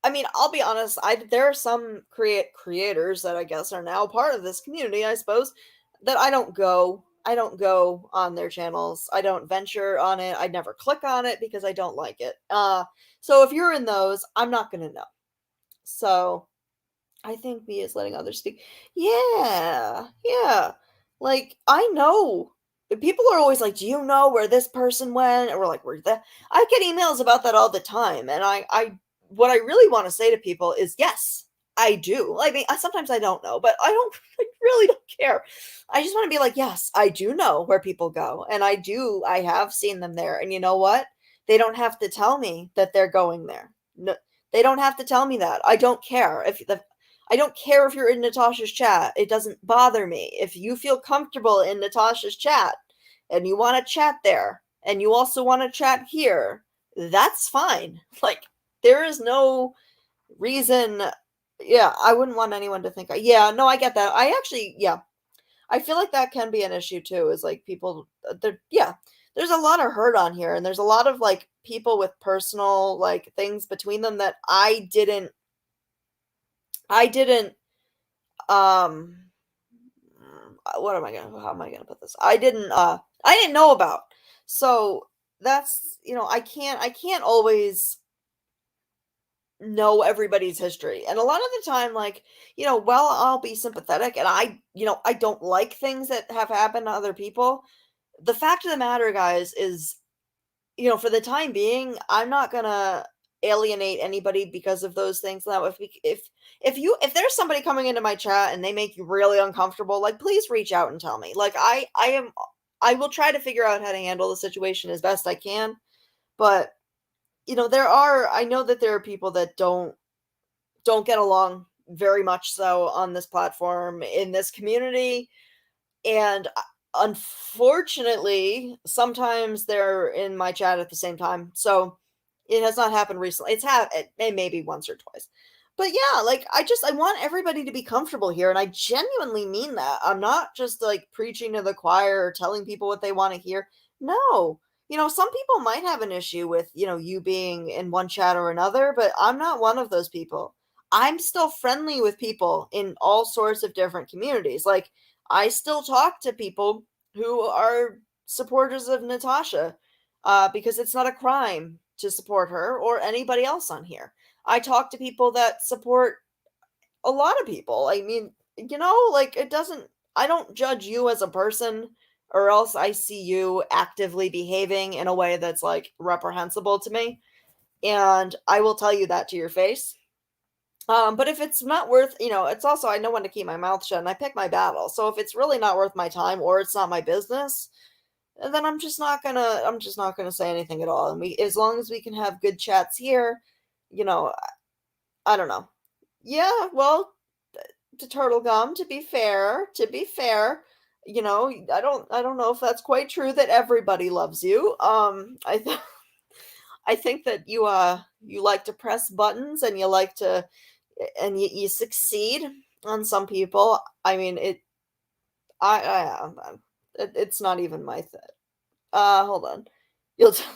I mean, I'll be honest, there are some creators that I guess are now part of this community, I suppose, that I don't go on their channels. I don't venture on it. I never click on it because I don't like it. So if you're in those, I'm not gonna know. So I think me is letting others speak. Yeah, yeah. Like I know people are always like, "Do you know where this person went?" Or like, "Where that?" I get emails about that all the time, and what I really want to say to people is, yes, I do. I mean, sometimes I don't know, but I don't. I really don't care. I just want to be like, yes, I do know where people go, and I do. I have seen them there, and you know what? They don't have to tell me that they're going there. No, they don't have to tell me that. I don't care I don't care if you're in Natasha's chat. It doesn't bother me. If you feel comfortable in Natasha's chat and you want to chat there and you also want to chat here, that's fine. Like, there is no reason. Yeah, I wouldn't want anyone to think, yeah, no, I get that. I actually, yeah, I feel like that can be an issue too, is like people, yeah, there's a lot of hurt on here and there's a lot of like people with personal like things between them that I didn't um what am I gonna how am I gonna put this? I didn't know about. So that's I can't always know everybody's history. And a lot of the time, like, while I'll be sympathetic and I don't like things that have happened to other people, the fact of the matter, guys, is for the time being, I'm not gonna alienate anybody because of those things. Now, if there's somebody coming into my chat and they make you really uncomfortable, like please reach out and tell me. Like I will try to figure out how to handle the situation as best I can. But I know that there are people that don't get along very much so on this platform in this community and unfortunately, sometimes they're in my chat at the same time. So it has not happened recently. It maybe once or twice. But yeah, like I want everybody to be comfortable here and I genuinely mean that. I'm not just like preaching to the choir or telling people what they want to hear. No. Some people might have an issue with, you being in one chat or another, but I'm not one of those people. I'm still friendly with people in all sorts of different communities. Like I still talk to people who are supporters of Natasha because it's not a crime to support her or anybody else on here. I talk to people that support a lot of people. I mean, like I don't judge you as a person or else I see you actively behaving in a way that's like reprehensible to me. And I will tell you that to your face. But if it's not worth, it's also I know when to keep my mouth shut and I pick my battle. So if it's really not worth my time or it's not my business, then I'm just not gonna say anything at all. And as long as we can have good chats here, you know, I don't know. Yeah, well, to Turtle Gum, to be fair, I don't know if that's quite true that everybody loves you. I think that you like to press buttons and you like to and you succeed on some people. I mean, it's not even my thing. Hold on. You'll tell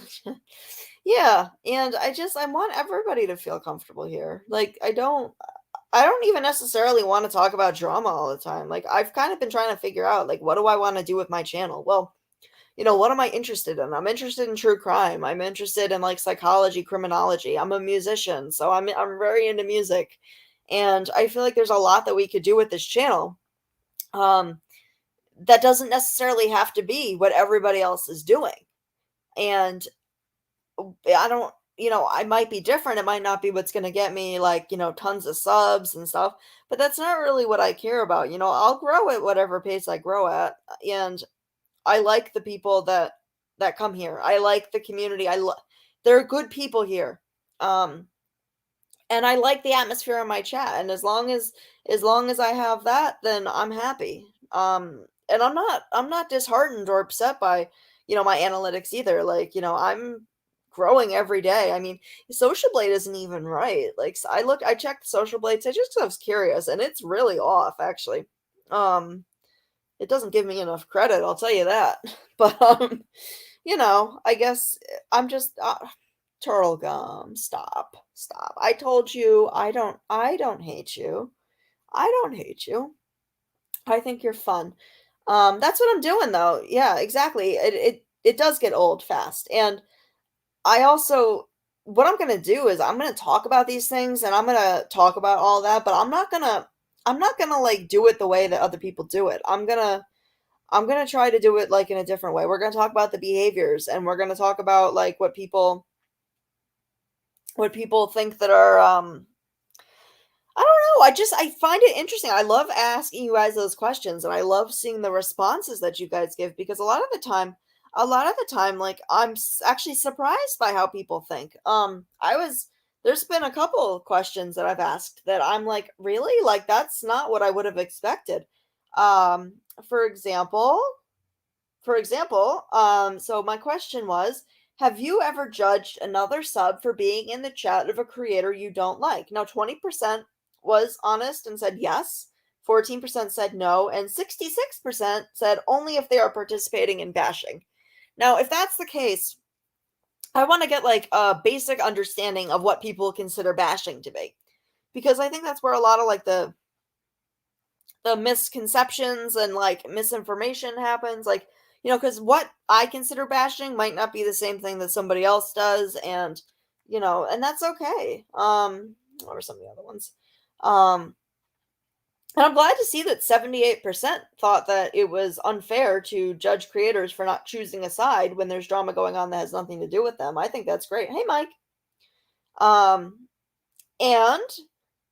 Yeah, and I want everybody to feel comfortable here. Like, I don't even necessarily wanna talk about drama all the time. Like, I've kind of been trying to figure out, like, what do I wanna do with my channel? Well, what am I interested in? I'm interested in true crime. I'm interested in, like, psychology, criminology. I'm a musician, so I'm very into music, and I feel like there's a lot that we could do with this channel, um, that doesn't necessarily have to be what everybody else is doing, and I don't I might be different. It might not be what's gonna get me, like, tons of subs and stuff, but that's not really what I care about. I'll grow at whatever pace I grow at, and I like the people that come here. I like the community. There are good people here. Um, and I like the atmosphere in my chat, and as long as I have that, then I'm happy. And I'm not disheartened or upset by, my analytics either. Like, I'm growing every day. I mean, Social Blade isn't even right. Like, I checked Social Blade today just 'cause I was curious, and it's really off actually. Um, it doesn't give me enough credit, I'll tell you that. But I guess I'm just Turtle Gum, stop. Stop. I told you I don't hate you. I don't hate you. I think you're fun. That's what I'm doing though. Yeah, exactly. It does get old fast. And I also what I'm gonna do is I'm gonna talk about these things and I'm gonna talk about all that, but I'm not gonna like do it the way that other people do it. I'm gonna try to do it like in a different way. We're gonna talk about the behaviors and we're gonna talk about like what people think that are I don't know. I find it interesting. I love asking you guys those questions and I love seeing the responses that you guys give because a lot of the time like actually surprised by how people think. There's been a couple of questions that I've asked that I'm like, really? Like that's not what I would have expected. Um for example, so my question was, have you ever judged another sub for being in the chat of a creator you don't like? Now, 20% was honest and said yes, 14% said no, and 66% said only if they are participating in bashing. Now, if that's the case, I want to get like a basic understanding of what people consider bashing to be. Because I think that's where a lot of like the misconceptions and like misinformation happens like because what I consider bashing might not be the same thing that somebody else does and that's okay. What were some of the other ones? um and I'm glad to see that 78% thought that it was unfair to judge creators for not choosing a side when there's drama going on that has nothing to do with them. I think that's great. Hey, Mike. um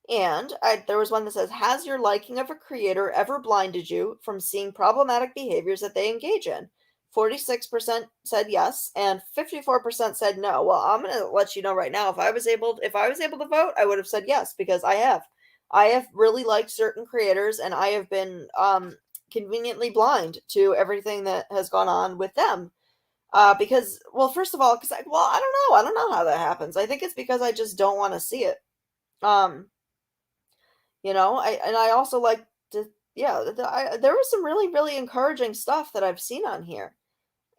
and there was one that says, "Has your liking of a creator ever blinded you from seeing problematic behaviors that they engage in?" 46% said yes, and 54% said no. Well, I'm gonna let you know right now. If I was able to vote, I would have said yes because I have really liked certain creators, and I have been conveniently blind to everything that has gone on with them. Because, well, first of all, I don't know how that happens. I think it's because I just don't want to see it. Um, I also like to yeah, there was some really, really encouraging stuff that I've seen on here,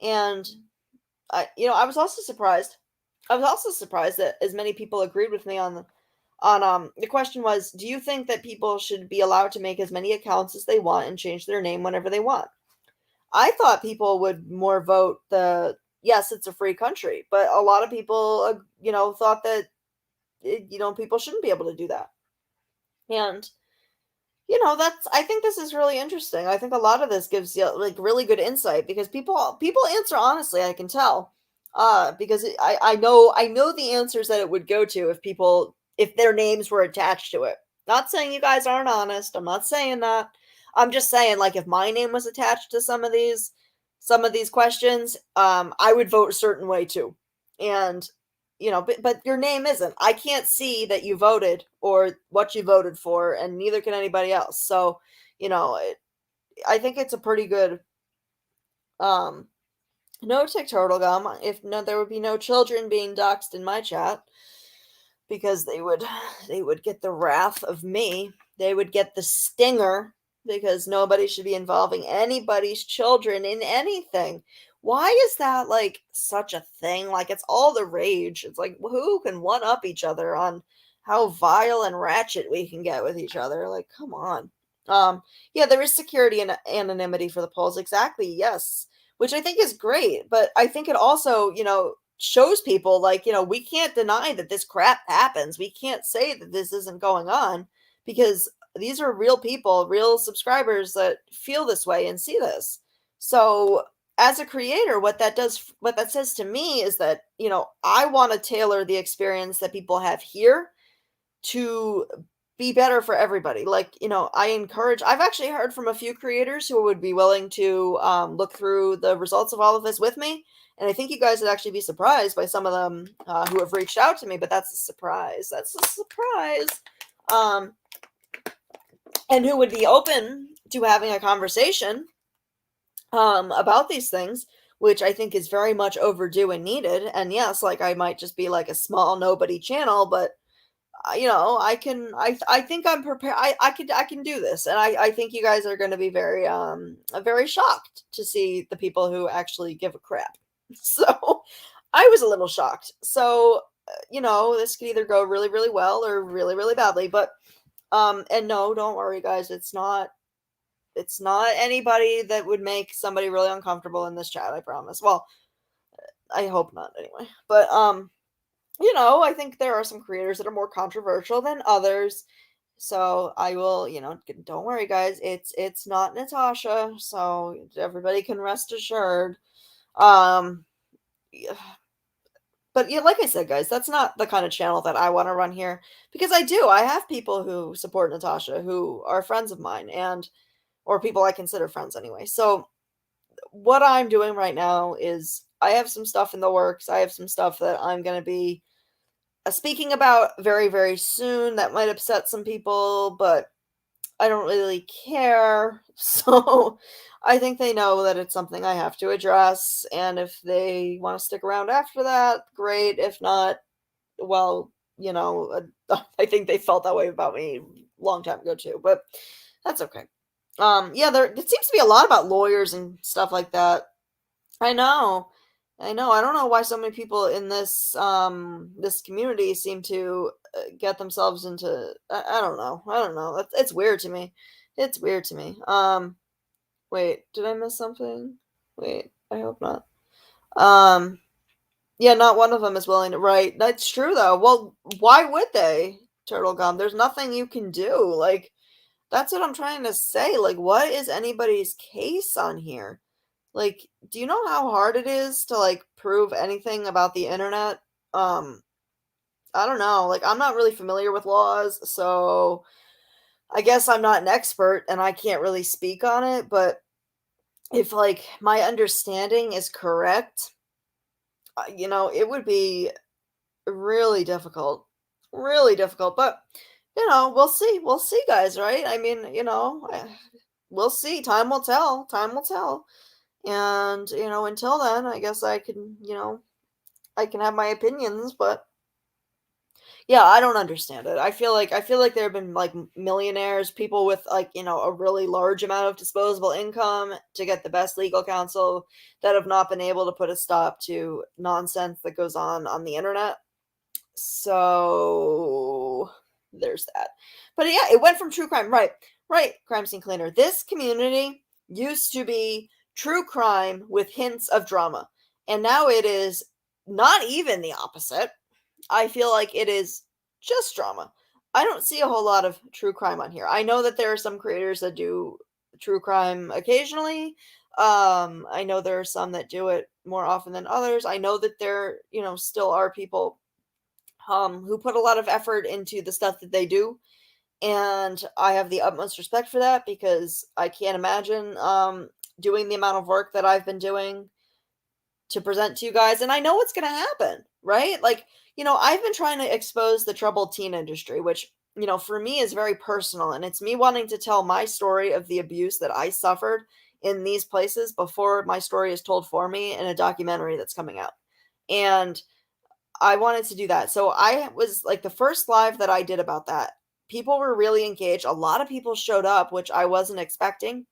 and I was also surprised. I was also surprised that as many people agreed with me the question was, do you think that people should be allowed to make as many accounts as they want and change their name whenever they want? I thought people would more vote the yes, it's a free country, but a lot of people, thought that people shouldn't be able to do that, and that's I think this is really interesting. I think a lot of this gives you like really good insight because people answer honestly, I can tell. Because I know the answers that it would go to if their names were attached to it. Not saying you guys aren't honest. I'm not saying that. I'm just saying like if my name was attached to some of these questions, I would vote a certain way too. And but your name isn't. I can't see that you voted or what you voted for, and neither can anybody else. So, you know, I think it's a pretty good um no tick turtle gum. If no, there would be no children being doxxed in my chat because they would get the wrath of me. They would get the stinger because nobody should be involving anybody's children in anything. Why is that like such a thing? Like it's all the rage. It's like who can one up each other on how vile and ratchet we can get with each other? Like come on. Yeah, there is security and anonymity for the polls. Exactly. Yes. Which I think is great, but I think it also, shows people like, we can't deny that this crap happens. We can't say that this isn't going on because these are real people, real subscribers that feel this way and see this. So, as a creator, what that says to me is that, I want to tailor the experience that people have here to be better for everybody. Like, I've actually heard from a few creators who would be willing to look through the results of all of this with me. And I think you guys would actually be surprised by some of them who have reached out to me, but that's a surprise. That's a surprise. Um, and who would be open to having a conversation about these things, which I think is very much overdue and needed. And yes, like I might just be like a small nobody channel, but I think I'm prepared. I can do this. And I think you guys are going to be very shocked to see the people who actually give a crap. So I was a little shocked. So, this could either go really, really well or really, really badly, but, and no, don't worry guys. It's not anybody that would make somebody really uncomfortable in this chat. I promise. Well, I hope not anyway, but, I think there are some creators that are more controversial than others. So I will, don't worry guys, it's not Natasha, so everybody can rest assured. Um yeah, but yeah, like I said, guys, that's not the kind of channel that I want to run here because I have people who support Natasha who are friends of mine and or people I consider friends anyway. So what I'm doing right now is I have some stuff in the works. I have some stuff that I'm going to be speaking about very, very soon that might upset some people, but I don't really care. So I think they know that it's something I have to address. And if they want to stick around after that, great. If not, well, I think they felt that way about me a long time ago too, but that's okay. Yeah, it seems to be a lot about lawyers and stuff like that. I know. I know. I don't know why so many people in this community seem to get themselves into I don't know. I don't know. It's weird to me. It's weird to me. Wait, did I miss something? Wait, I hope not. Um yeah, not one of them is willing to write. That's true though. Well, why would they? Turtle Gum. There's nothing you can do. Like that's what I'm trying to say. Like what is anybody's case on here? Like, do you know how hard it is to like prove anything about the internet? Um, I don't know. Like, I'm not really familiar with laws, so I guess I'm not an expert and I can't really speak on it, but if like my understanding is correct, it would be really difficult. Really difficult, but we'll see. We'll see, guys, right? I mean, we'll see. Time will tell. Time will tell. And, until then, I guess I can have my opinions, but yeah, I don't understand it. I feel like there have been like millionaires, people with like, a really large amount of disposable income to get the best legal counsel that have not been able to put a stop to nonsense that goes on the internet. So there's that. But yeah, it went from true crime, right? Right, crime scene cleaner. This community used to be true crime with hints of drama. And now it is not even the opposite. I feel like it is just drama. I don't see a whole lot of true crime on here. I know that there are some creators that do true crime occasionally. I know there are some that do it more often than others. I know that there, still are people who put a lot of effort into the stuff that they do. And I have the utmost respect for that because I can't imagine doing the amount of work that I've been doing to present to you guys. And I know what's going to happen, right? Like, I've been trying to expose the troubled teen industry, which for me is very personal, and it's me wanting to tell my story of the abuse that I suffered in these places before my story is told for me in a documentary that's coming out. And I wanted to do that. So I was like the first live that I did about that. People were really engaged. A lot of people showed up, which I wasn't expecting.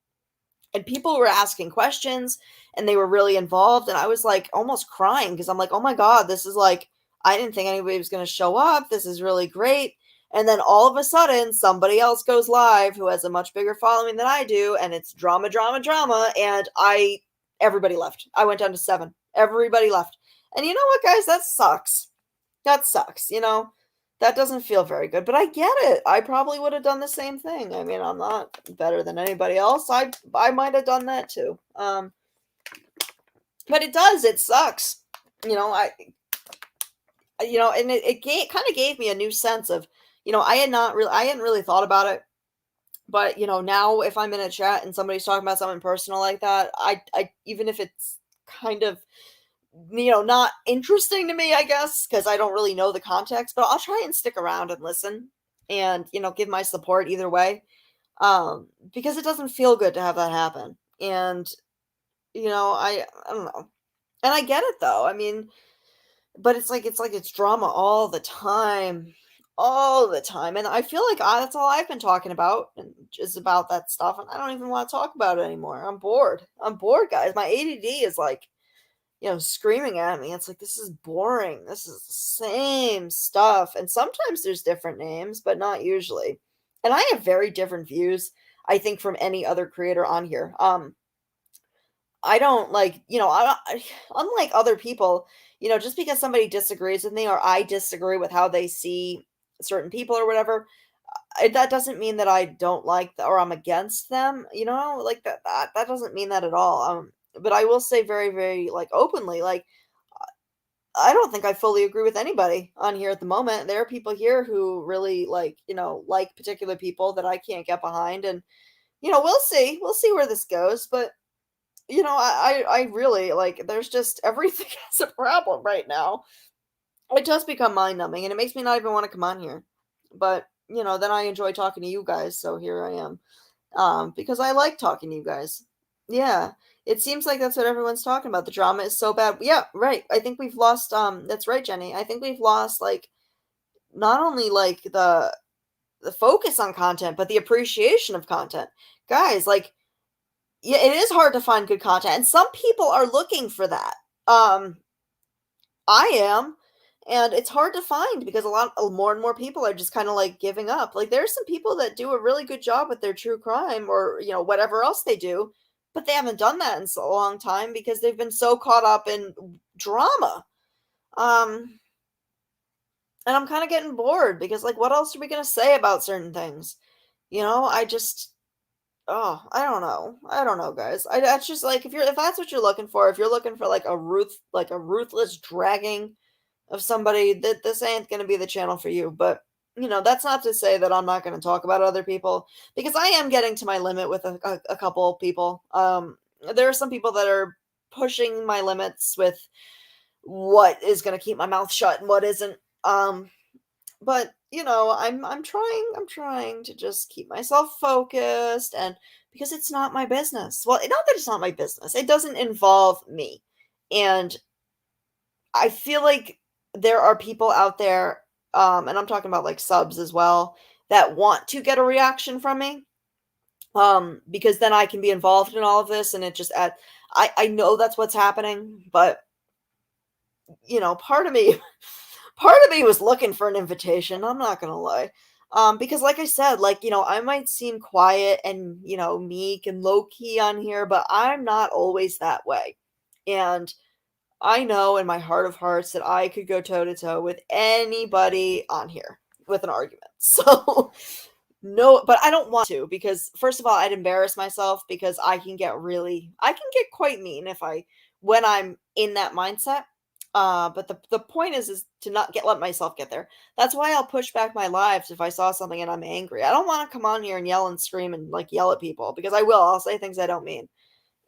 And people were asking questions and they were really involved. And I was like almost crying because I'm like, oh my God, this is like, I didn't think anybody was going to show up. This is really great. And then all of a sudden, somebody else goes live who has a much bigger following than I do. And it's drama, drama, drama. And everybody left. I went down to 7. Everybody left. And you know what, guys? That sucks. That sucks. That doesn't feel very good, but I get it. I probably would have done the same thing. I mean, I'm not better than anybody else. I might have done that too. But it sucks. And it kind of gave me a new sense of, I hadn't really thought about it, but now if I'm in a chat and somebody's talking about something personal like that, I even if it's kind of not interesting to me, I guess, because I don't really know the context, but I'll try and stick around and listen and, give my support either way. Because it doesn't feel good to have that happen. And, I don't know. And I get it though. I mean, but it's drama all the time. All the time. And I feel like that's all I've been talking about and is about that stuff. And I don't even want to talk about it anymore. I'm bored. I'm bored, guys. My ADD is like, screaming at me. It's like, this is boring. This is the same stuff. And sometimes there's different names, but not usually. And I have very different views, I think, from any other creator on here. I don't like, unlike other people, just because somebody disagrees with me or I disagree with how they see certain people or whatever, that doesn't mean that I don't like or I'm against them, like that doesn't mean that at all. But I will say very, very like openly, like I don't think I fully agree with anybody on here at the moment. There are people here who really like particular people that I can't get behind, and we'll see where this goes. But I really like. There's just everything has a problem right now. It does become mind numbing, and it makes me not even want to come on here. But then I enjoy talking to you guys, so here I am. Because I like talking to you guys. Yeah, it seems like that's what everyone's talking about. The drama is so bad. Yeah, right. I think we've lost. That's right, Jenny. I think we've lost like not only like the focus on content, but the appreciation of content. Guys, like, yeah, it is hard to find good content, and some people are looking for that. I am. And it's hard to find because more and more people are just kind of like giving up. Like there's some people that do a really good job with their true crime or, whatever else they do, but they haven't done that in so long time because they've been so caught up in drama. Um, and I'm kind of getting bored because like what else are we going to say about certain things? I just I don't know. I don't know, guys. That's just like if that's what you're looking for, if you're looking for like a ruthless dragging of somebody, that this ain't going to be the channel for you. But that's not to say that I'm not going to talk about other people because I am getting to my limit with a couple of people. There are some people that are pushing my limits with what is going to keep my mouth shut and what isn't. But I'm trying to just keep myself focused, and because it's not my business. Well, not that it's not my business. It doesn't involve me. And I feel like there are people out there, and I'm talking about like subs as well, that want to get a reaction from me. Because then I can be involved in all of this and it just I know that's what's happening, but part of me was looking for an invitation, I'm not gonna lie. Because like I said, like, I might seem quiet and, meek and low key on here, but I'm not always that way. And I know in my heart of hearts that I could go toe to toe with anybody on here with an argument. So, no, but I don't want to because, first of all, I'd embarrass myself because I can get quite mean when I'm in that mindset. But the point is to not let myself get there. That's why I'll push back my lives if I saw something and I'm angry. I don't want to come on here and yell and scream and like yell at people because I will. I'll say things I don't mean.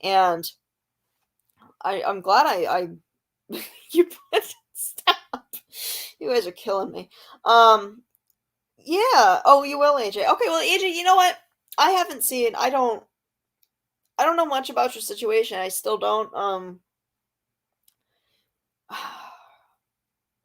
And I'm glad I you stop. You guys are killing me. Yeah. Oh, you will, AJ. Okay, well, AJ, you know what? I haven't seen I don't know much about your situation. I still don't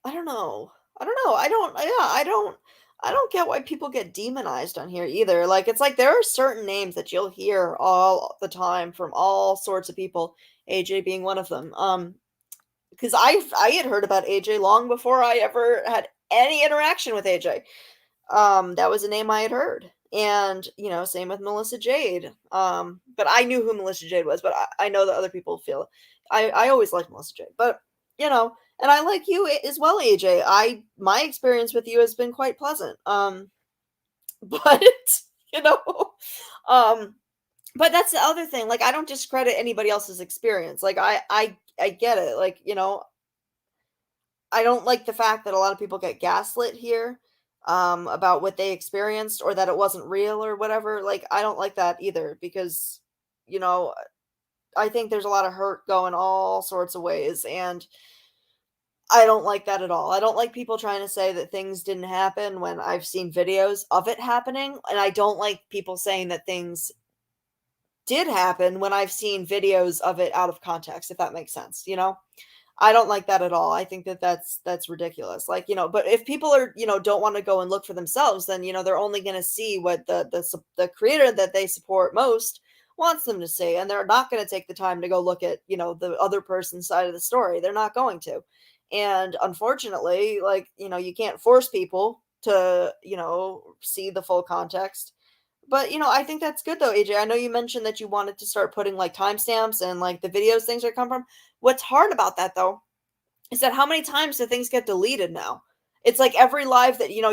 I don't know. I don't know. I don't get why people get demonized on here either. Like it's like there are certain names that you'll hear all the time from all sorts of people, AJ being one of them. Because I had heard about AJ long before I ever had any interaction with AJ. That was a name I had heard. And, you know, same with Melissa Jade. But I knew who Melissa Jade was, but I know that other people feel I always liked Melissa Jade. But, you know, and I like you as well, AJ. I my experience with you has been quite pleasant. But you know, um, but that's the other thing. Like I don't discredit anybody else's experience. Like I get it. Like, you know, I don't like the fact that a lot of people get gaslit here, about what they experienced or that it wasn't real or whatever. Like, I don't like that either because, you know, I think there's a lot of hurt going all sorts of ways, and I don't like that at all. I don't like people trying to say that things didn't happen when I've seen videos of it happening, and I don't like people saying that things did happen when I've seen videos of it out of context, if that makes sense, you know? I don't like that at all. I think that that's ridiculous. Like, you know, but if people are, you know, don't want to go and look for themselves, then you know they're only going to see what the creator that they support most wants them to see, and they're not going to take the time to go look at, you know, the other person's side of the story. They're not going to. And unfortunately, like, you know, you can't force people to, you know, see the full context. But, you know, I think that's good though, AJ. I know you mentioned that you wanted to start putting like timestamps and like the videos things are come from. What's hard about that though is that how many times do things get deleted now? It's like every live that, you know,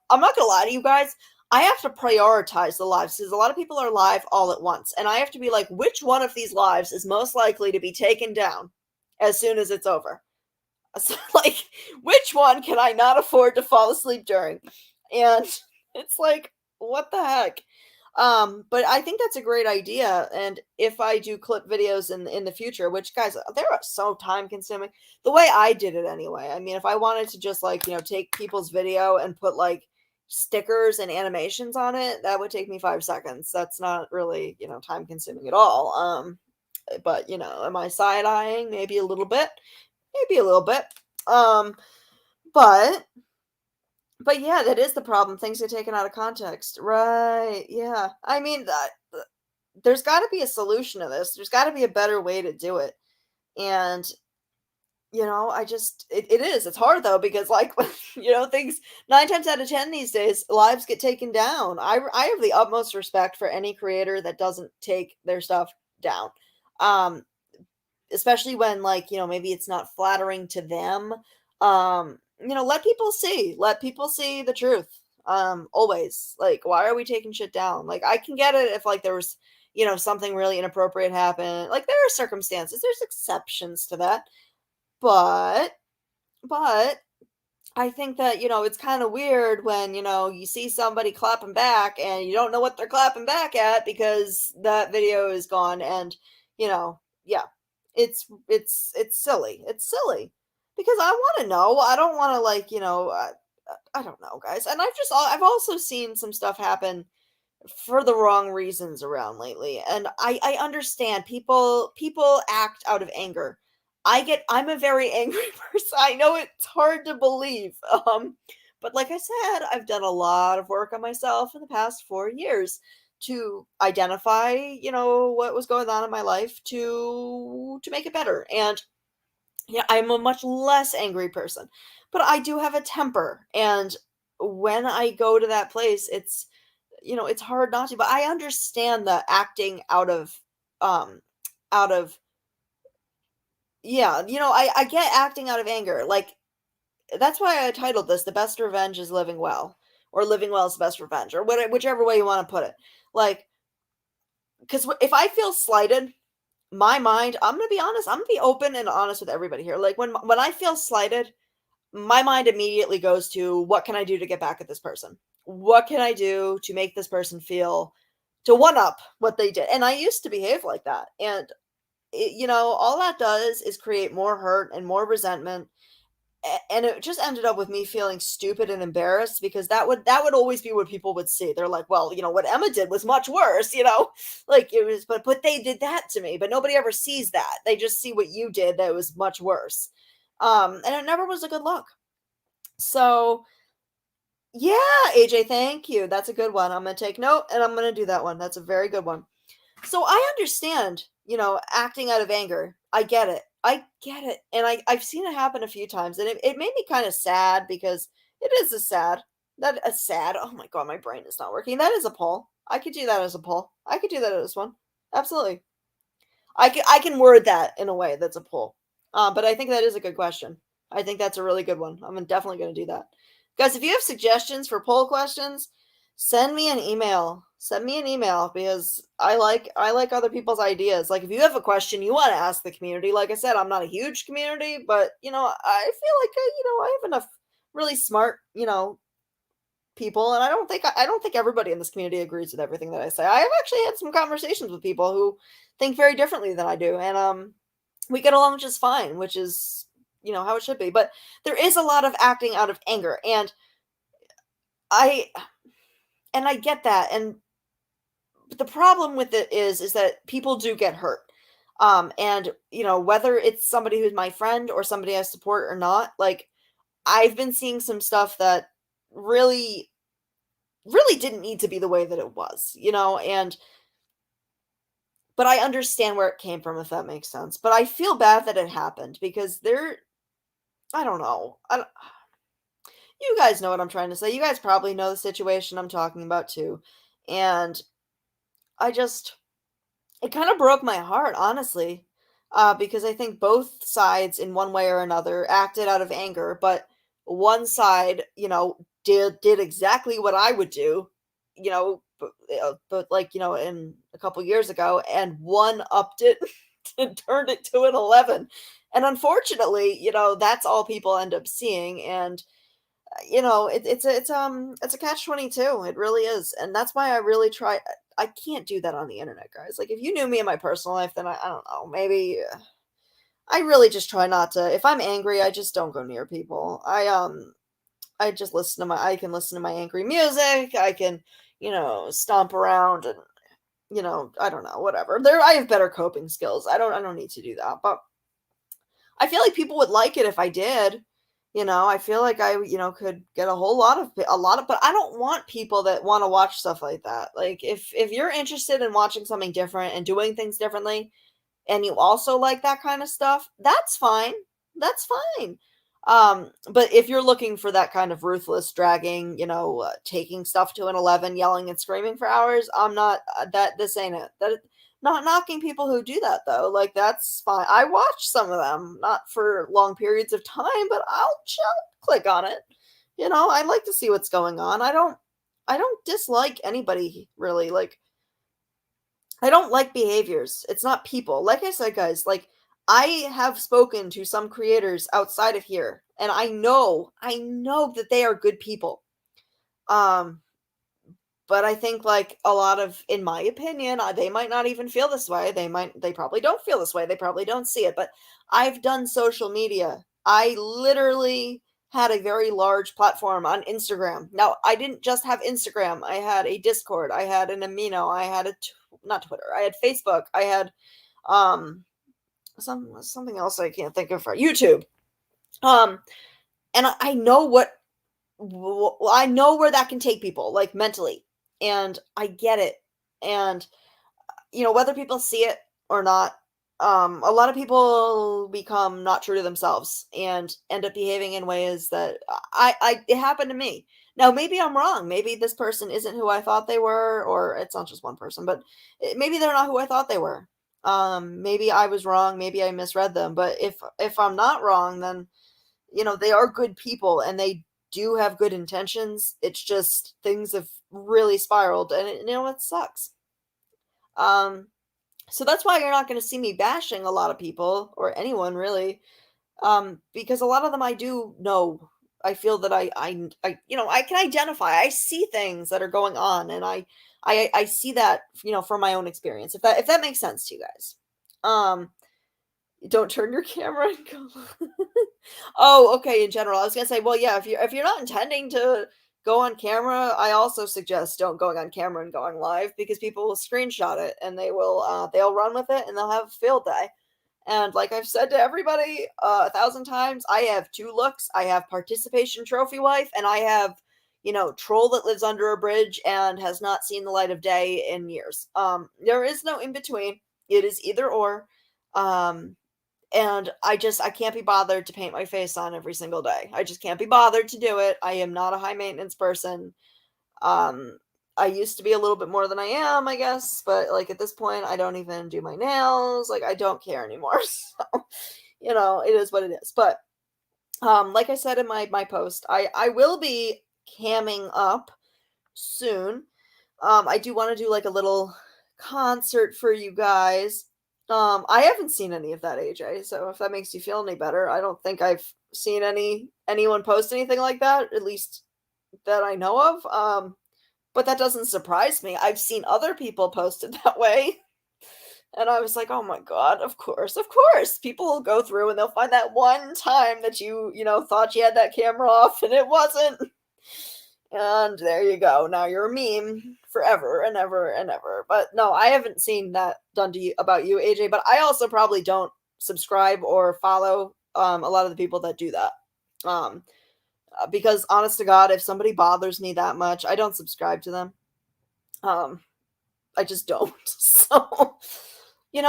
I'm not gonna lie to you guys. I have to prioritize the lives because a lot of people are live all at once. And I have to be like, which one of these lives is most likely to be taken down as soon as it's over? So, like, which one can I not afford to fall asleep during? And it's like, what the heck? But I think that's a great idea. And if I do clip videos in the future, which guys, they are so time consuming. The way I did it anyway. I mean, if I wanted to just like, you know, take people's video and put like stickers and animations on it, that would take me 5 seconds. That's not really, you know, time consuming at all. But you know, am I side eyeing? Maybe a little bit. Maybe a little bit. Um, but yeah, that is the problem. Things get taken out of context. Right. Yeah. I mean, there's got to be a solution to this. There's got to be a better way to do it. And you know, it is. It's hard though because like you know, things 9 times out of 10 these days, lives get taken down. I have the utmost respect for any creator that doesn't take their stuff down. Um, especially when like, you know, maybe it's not flattering to them. You know, let people see the truth. Always. Like, why are we taking shit down? Like, I can get it if like there was, you know, something really inappropriate happen. Like there are circumstances, there's exceptions to that. But but I think that, you know, it's kind of weird when, you know, you see somebody clapping back and you don't know what they're clapping back at because that video is gone and, you know, yeah. It's silly. It's silly. Because I want to know. I don't want to like, you know, I don't know, guys. And I've also seen some stuff happen for the wrong reasons around lately. And I understand people act out of anger. I'm a very angry person. I know it's hard to believe. But like I said, I've done a lot of work on myself in the past 4 years to identify, you know, what was going on in my life to make it better. And yeah, I'm a much less angry person. But I do have a temper. And when I go to that place, it's you know, it's hard not to, but I understand the acting um out of yeah, you know, I get acting out of anger. Like that's why I titled this "The Best Revenge is Living Well," or "Living Well is the Best Revenge," or whichever way you want to put it. Like, because if I feel slighted, my mind, I'm gonna be honest, I'm gonna be open and honest with everybody here. Like when I feel slighted, my mind immediately goes to what can I do to get back at this person? What can I do to make this person feel to one up what they did? And I used to behave like that. And you know, all that does is create more hurt and more resentment. and it just ended up with me feeling stupid and embarrassed because that would always be what people would see. They're like, well, what Emma did was much worse, like it was, but they did that to me, but nobody ever sees that. They just see what you did that was much worse. And it never was a good look. So yeah, AJ, thank you. That's a good one. I'm gonna take note and I'm gonna do that one. That's a very good one. So I understand, acting out of anger. I get it. I get it. And I've seen it happen a few times. And it made me kind of sad because it is a sad, oh my God, my brain is not working. That is a poll. I could do that as a poll. I could do that as one. Absolutely. I can word that in a way that's a poll. But I think that is a good question. I think that's a really good one. I'm definitely going to do that. Guys, if you have suggestions for poll questions, send me an email. Send me an email because I like other people's ideas. Like if you have a question you want to ask the community, like I said, I'm not a huge community, but I feel like I have enough really smart, people, and I don't think everybody in this community agrees with everything that I say. I have actually had some conversations with people who think very differently than I do, and we get along just fine, which is how it should be. But there is a lot of acting out of anger, I I get that, and the problem with it is that people do get hurt. And whether it's somebody who's my friend or somebody I support or not, like I've been seeing some stuff that really really didn't need to be the way that it was, and but I understand where it came from, if that makes sense. But I feel bad that it happened because I don't know. You guys know what I'm trying to say. You guys probably know the situation I'm talking about too. And I just it kind of broke my heart, honestly, because I think both sides, in one way or another, acted out of anger, but one side, did exactly what I would do, but like in a couple years ago, and one upped it and turned it to an 11. And unfortunately, that's all people end up seeing, and it's a catch 22. It really is, and that's why I really try. I can't do that on the internet, guys. Like if you knew me in my personal life, then I don't know, maybe I really just try not to. If I'm angry, I just don't go near people. I just I can listen to my angry music. I can stomp around and I don't know, whatever. I have better coping skills. I don't need to do that, but I feel like people would like it if I did. I feel like I, could get a lot of, but I don't want people that want to watch stuff like that. Like if you're interested in watching something different and doing things differently, and you also like that kind of stuff, that's fine. That's fine. But if you're looking for that kind of ruthless dragging, taking stuff to an 11, yelling and screaming for hours, I'm not that this ain't it. Not knocking people who do that though. Like that's fine. I watch some of them, not for long periods of time, but I'll click on it. I like to see what's going on. I don't dislike anybody really. Like I don't like behaviors. It's not people. Like I said, guys, like I have spoken to some creators outside of here, and I know that they are good people. Um, but I think like a lot of, in my opinion, they might not even feel this way. They probably don't feel this way. They probably don't see it. But I've done social media. I literally had a very large platform on Instagram. Now, I didn't just have Instagram. I had a Discord. I had an Amino. I had not Twitter. I had Facebook. I had um something else I can't think of for YouTube. Um, and I know I know where that can take people, like mentally, and I get it. And whether people see it or not, a lot of people become not true to themselves and end up behaving in ways that it happened to me. Now, maybe I'm wrong. Maybe this person isn't who I thought they were, or it's not just one person, but maybe they're not who I thought they were. Maybe I was wrong. Maybe I misread them. But if I'm not wrong, then they are good people and they do have good intentions. It's just things have really spiraled, and it sucks. Um, so that's why you're not going to see me bashing a lot of people or anyone really, because a lot of them I do know. I feel that I can identify. I see things that are going on, and I see that from my own experience. If that makes sense to you guys. Don't turn your camera and go. Oh, okay, in general. I was gonna say, well, yeah, if you're not intending to go on camera, I also suggest don't going on camera and going live because people will screenshot it and they'll run with it and they'll have a field day. And like I've said to everybody 1,000 times, I have two looks. I have participation trophy wife, and I have, troll that lives under a bridge and has not seen the light of day in years. There is no in between. It is either or. Um, and I can't be bothered to paint my face on every single day. I just can't be bothered to do it. I am not a high maintenance person. Um, I used to be a little bit more than I am, I guess, but like at this point, I don't even do my nails. Like I don't care anymore. So, it is what it is. But like I said in my post, I will be camming up soon. I do want to do like a little concert for you guys. I haven't seen any of that, AJ. So if that makes you feel any better, I don't think I've seen anyone post anything like that, at least that I know of. But that doesn't surprise me. I've seen other people post it that way. And I was like, oh my God, of course, of course. People will go through and they'll find that one time that thought you had that camera off and it wasn't. And there you go. Now you're a meme forever and ever and ever. But no, I haven't seen that done to you about you, AJ. But I also probably don't subscribe or follow a lot of the people that do that. Because honest to God, if somebody bothers me that much, I don't subscribe to them. I just don't. So, and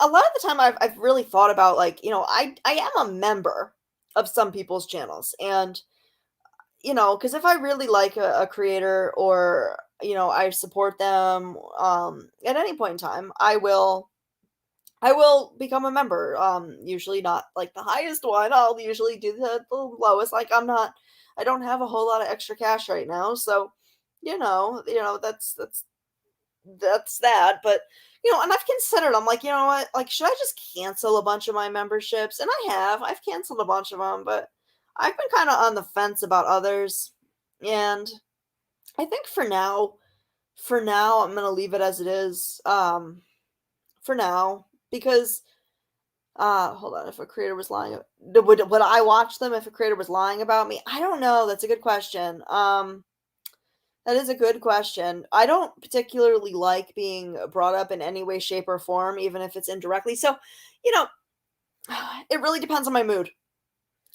a lot of the time I've really thought about like, I am a member of some people's channels and because if I really like a creator or, I support them at any point in time, I will become a member. Usually not like the highest one. I'll usually do the lowest. Like I don't have a whole lot of extra cash right now. So, that's that. But, and I've considered, I'm like, you know what? Like, should I just cancel a bunch of my memberships? And I've canceled a bunch of them, but I've been kind of on the fence about others. And I think for now, I'm going to leave it as it is. For now, because, hold on, if a creator was lying, would I watch them if a creator was lying about me? I don't know. That's a good question. That is a good question. I don't particularly like being brought up in any way, shape, or form, even if it's indirectly. So, you know, it really depends on my mood.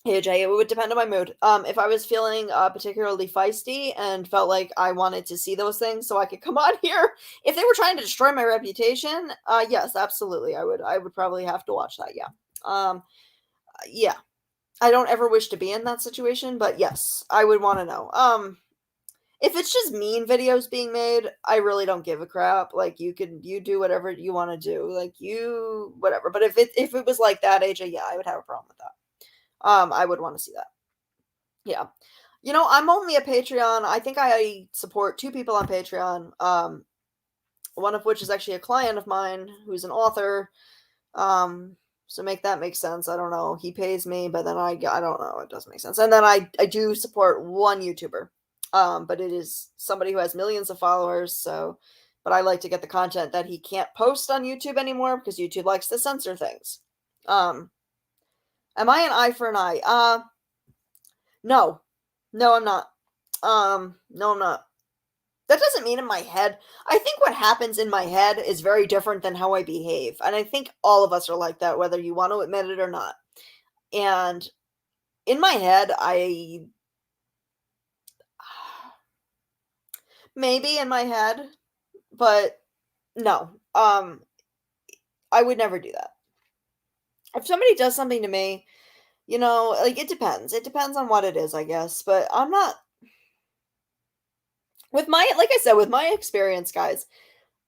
AJ, it would depend on my mood. If I was feeling particularly feisty and felt like I wanted to see those things so I could come on here, if they were trying to destroy my reputation, yes, absolutely, I would probably have to watch that. Yeah, yeah. I don't ever wish to be in that situation, but yes, I would want to know. If it's just mean videos being made, I really don't give a crap. Like you do whatever you want to do. Like you whatever. But if it was like that, AJ, yeah, I would have a problem with that. I would want to see that. Yeah. I'm only a Patreon. I think I support two people on Patreon. One of which is actually a client of mine who's an author. So make that make sense. I don't know. He pays me, but then I don't know. It doesn't make sense. And then I do support one YouTuber. But it is somebody who has millions of followers. So, but I like to get the content that he can't post on YouTube anymore because YouTube likes to censor things. Um, am I an eye for an eye? No, no, I'm not. No, I'm not. That doesn't mean in my head. I think what happens in my head is very different than how I behave. And I think all of us are like that, whether you want to admit it or not. And in my head, maybe in my head, but no. I would never do that. If somebody does something to me, like it depends. It depends on what it is, I guess. But I'm not like I said, with my experience, guys,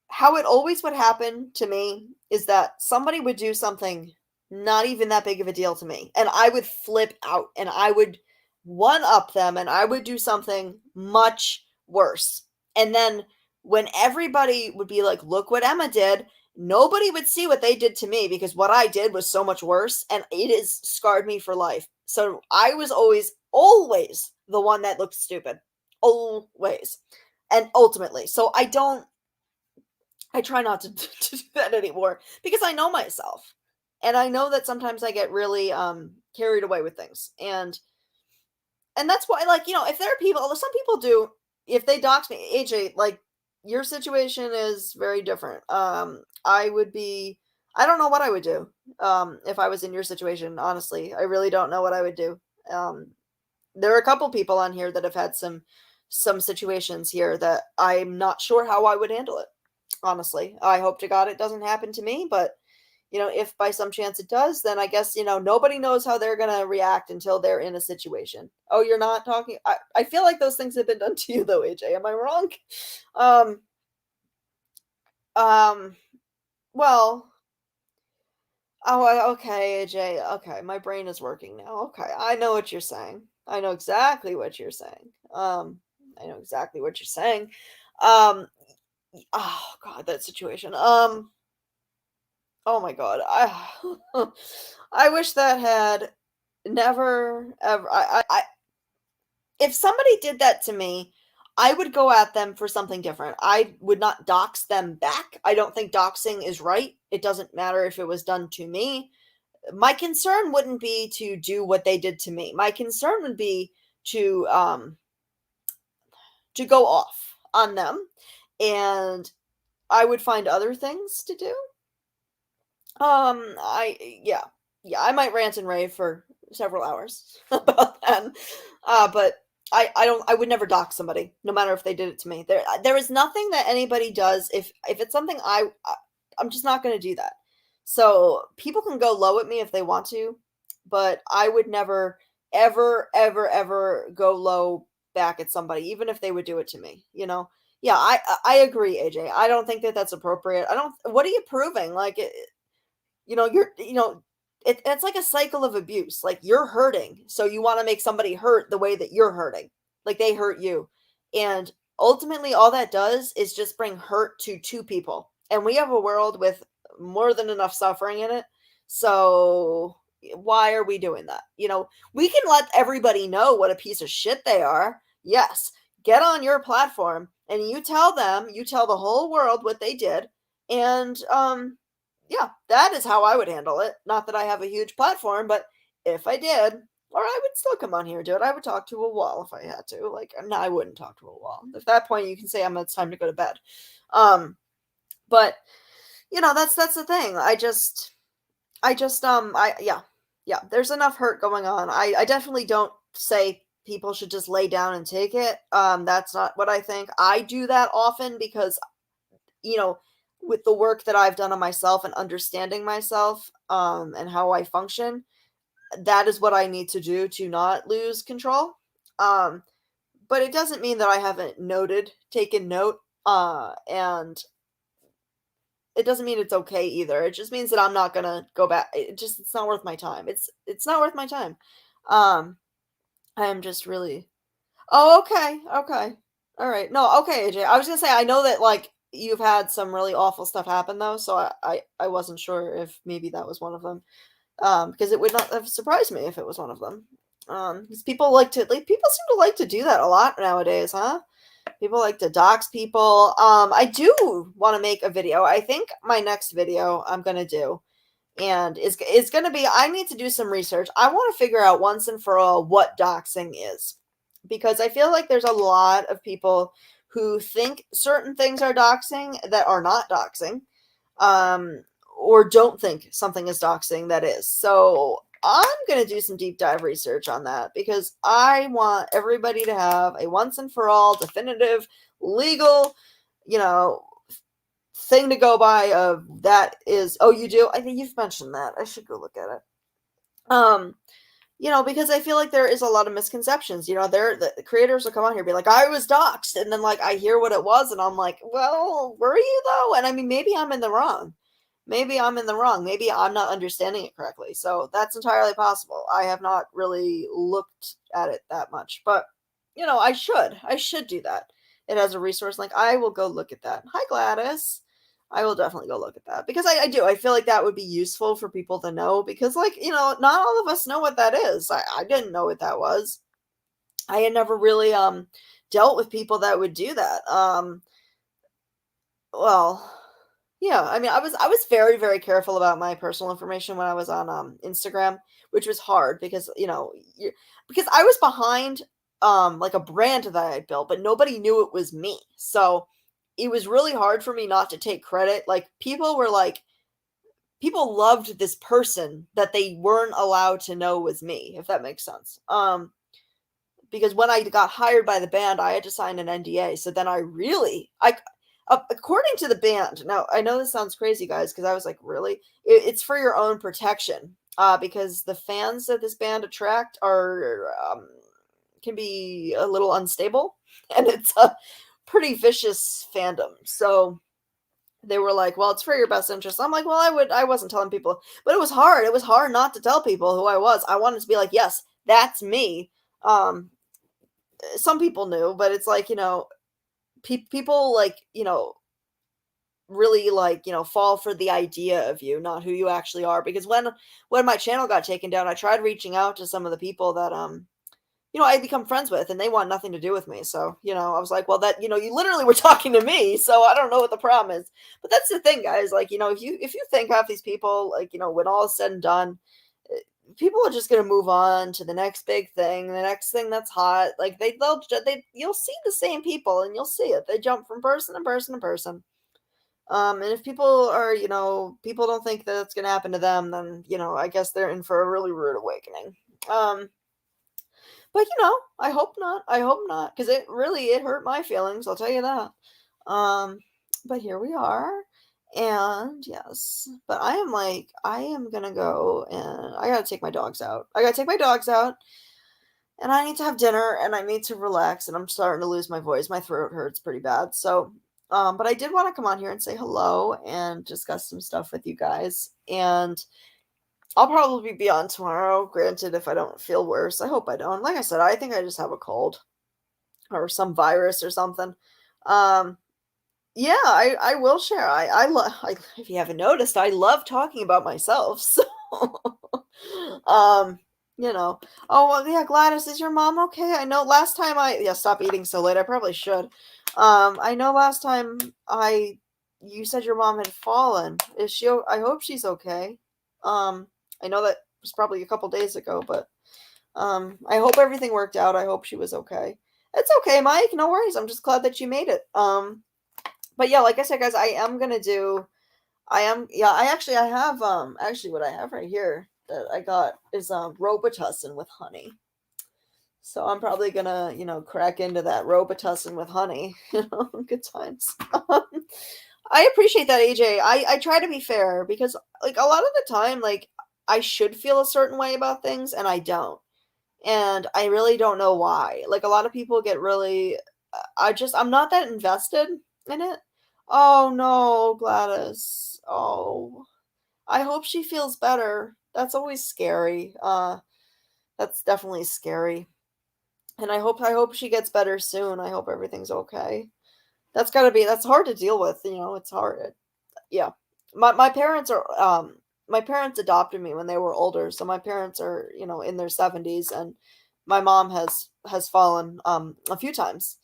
how it always would happen to me is that somebody would do something not even that big of a deal to me, and I would flip out and I would one up them and I would do something much worse. And then when everybody would be like, look what Emma did, nobody would see what they did to me because what I did was so much worse and it has scarred me for life. So I was always the one that looked stupid. Always. And ultimately. So I try not to do that anymore because I know myself. And I know that sometimes I get really carried away with things. And that's why, like, if there are people, some people do, if they dox me, AJ, like, your situation is very different. I don't know what I would do, if I was in your situation, honestly. I really don't know what I would do. Um, there are a couple people on here that have had some situations here that I'm not sure how I would handle it. Honestly, I hope to God it doesn't happen to me, but if by some chance it does, then I guess, nobody knows how they're going to react until they're in a situation. Oh, you're not talking. I feel like those things have been done to you though, AJ. Am I wrong? Um, um, well, okay, AJ. Okay. My brain is working now. Okay. I know what you're saying. I know exactly what you're saying. I know exactly what you're saying. Um, oh God, that situation. Oh my God. I wish that had never ever if somebody did that to me, I would go at them for something different. I would not dox them back. I don't think doxing is right. It doesn't matter if it was done to me. My concern wouldn't be to do what they did to me. My concern would be to go off on them, and I would find other things to do. I yeah. Yeah, I might rant and rave for several hours about that. But I would never dox somebody, no matter if they did it to me. There is nothing that anybody does if it's something I'm just not going to do that. So people can go low at me if they want to, but I would never ever ever ever go low back at somebody, even if they would do it to me. Yeah, I agree, AJ. I don't think that that's appropriate. I don't. What are you proving? Like, you're it's like a cycle of abuse. Like, you're hurting, so you want to make somebody hurt the way that you're hurting, like they hurt you. And ultimately all that does is just bring hurt to two people, and we have a world with more than enough suffering in it. So why are we doing that? We can let everybody know what a piece of shit they are. Yes, get on your platform and you tell them, you tell the whole world what they did. And yeah, that is how I would handle it. Not that I have a huge platform, but if I did, or I would still come on here and do it. I would talk to a wall if I had to. Like, no, I wouldn't talk to a wall. At that point, you can say, it's time to go to bed. But that's the thing. Yeah, there's enough hurt going on. I definitely don't say people should just lay down and take it. That's not what I think. I do that often because, you know, with the work that I've done on myself and understanding myself, and how I function, that is what I need to do to not lose control. Um, but it doesn't mean that I haven't taken note, and it doesn't mean it's okay either. It just means that I'm not gonna go back. It's not worth my time. It's not worth my time. Um, I am just really. Oh, okay, okay, all right. No, okay, AJ. I was gonna say I know that, like, you've had some really awful stuff happen though, so I wasn't sure if maybe that was one of them. Because it would not have surprised me if it was one of them. Because people seem to like to do that a lot nowadays, huh? People like to dox people. I do want to make a video. I think my next video I'm gonna do, and is gonna be. I need to do some research. I want to figure out once and for all what doxing is, because I feel like there's a lot of people who think certain things are doxing that are not doxing. Um, or don't think something is doxing that is. So I'm going to do some deep dive research on that, because I want everybody to have a once and for all definitive legal, you know, thing to go by of that is, oh, you do? I think you've mentioned that. I should go look at it. Um, because I feel like there is a lot of misconceptions. The creators will come on here and be like, I was doxxed. And then, like, I hear what it was and I'm like, well, were you though? And I mean, maybe I'm in the wrong. Maybe I'm in the wrong. Maybe I'm not understanding it correctly. So that's entirely possible. I have not really looked at it that much, but I should. I should do that. It has a resource link. I will go look at that. Hi, Gladys. I will definitely go look at that, because I do. I feel like that would be useful for people to know, because, like, not all of us know what that is. I didn't know what that was. I had never really dealt with people that would do that. Well, Yeah, I mean, I was very, very careful about my personal information when I was on, Instagram, which was hard because, because I was behind, like, a brand that I had built, but nobody knew it was me. So, it was really hard for me not to take credit. Like, people loved this person that they weren't allowed to know was me, if that makes sense. Because when I got hired by the band, I had to sign an NDA. So then according to the band. Now I know this sounds crazy, guys, because I was like, really? It's for your own protection. Because the fans that this band attract are can be a little unstable, and it's a pretty vicious fandom. So they were like, well, it's for your best interest. I'm like, well, I wasn't telling people, but it was hard. It was hard not to tell people who I was. I wanted to be like, yes, that's me. Um, some people knew, but it's like, people like, really like, fall for the idea of you, not who you actually are. Because when my channel got taken down, I tried reaching out to some of the people that I become friends with, and they want nothing to do with me. So, I was like, well, you literally were talking to me, so I don't know what the problem is. But that's the thing, guys. Like, if you think half these people, like, when all is said and done, eh, people are just gonna move on to the next big thing, the next thing that's hot. Like you'll see the same people, and you'll see it. They jump from person to person to person. And if people don't think that it's gonna happen to them, then I guess they're in for a really rude awakening. Um, but I hope not. I hope not, because it hurt my feelings. I'll tell you that. Um, but here we are, and yes, but I am gonna go and I gotta take my dogs out. I gotta take my dogs out, and I need to have dinner, and I need to relax. And I'm starting to lose my voice. My throat hurts pretty bad. So, but I did want to come on here and say hello and discuss some stuff with you guys. And I'll probably be on tomorrow, granted, if I don't feel worse. I hope I don't. Like I said, I think I just have a cold or some virus or something. Um, yeah, I will share. If you haven't noticed, I love talking about myself. So, um, you know. Oh, well, yeah, Gladys, is your mom okay? I know last time yeah, stop eating so late. I probably should. I know last time you said your mom had fallen. I hope she's okay. I know that was probably a couple days ago, but I hope everything worked out. I hope she was okay. It's okay, Mike. No worries. I'm just glad that you made it. But yeah, like I said, guys, I have actually what I have right here that I got is Robitussin with honey. So I'm probably gonna, crack into that Robitussin with honey. Good times. I appreciate that, AJ. I try to be fair because like a lot of the time, like I should feel a certain way about things and I don't. And I really don't know why. Like a lot of people get really I'm not that invested in it. Oh no, Gladys. Oh. I hope she feels better. That's always scary. That's definitely scary. And I hope she gets better soon. I hope everything's okay. That's hard to deal with, it's hard. Yeah. My parents are my parents adopted me when they were older, so my parents are, in their 70s, and my mom has fallen a few times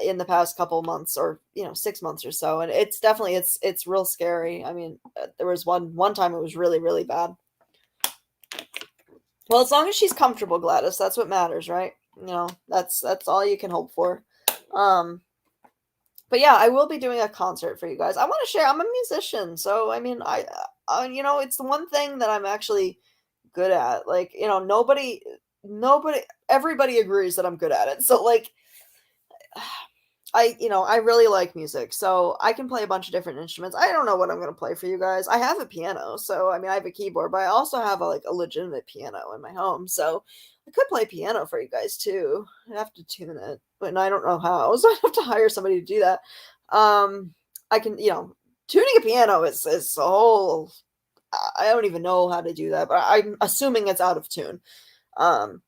in the past couple months, or 6 months or so, and it's real scary. I mean, there was one time it was really, really bad. Well, as long as she's comfortable, Gladys, that's what matters, right? That's all you can hope for. um but yeah, I will be doing a concert for you guys. I want to share. I'm a musician, so I mean, it's the one thing that I'm actually good at. Like, nobody, everybody agrees that I'm good at it. So like, I really like music, so I can play a bunch of different instruments. I don't know what I'm gonna play for you guys. I have a piano, so I mean, I have a keyboard, but I also have a legitimate piano in my home, so I could play piano for you guys too. I'd have to tune it, but I don't know how, so I have to hire somebody to do that. Um, I can, tuning a piano is a whole. I don't even know how to do that, but I'm assuming it's out of tune. Um,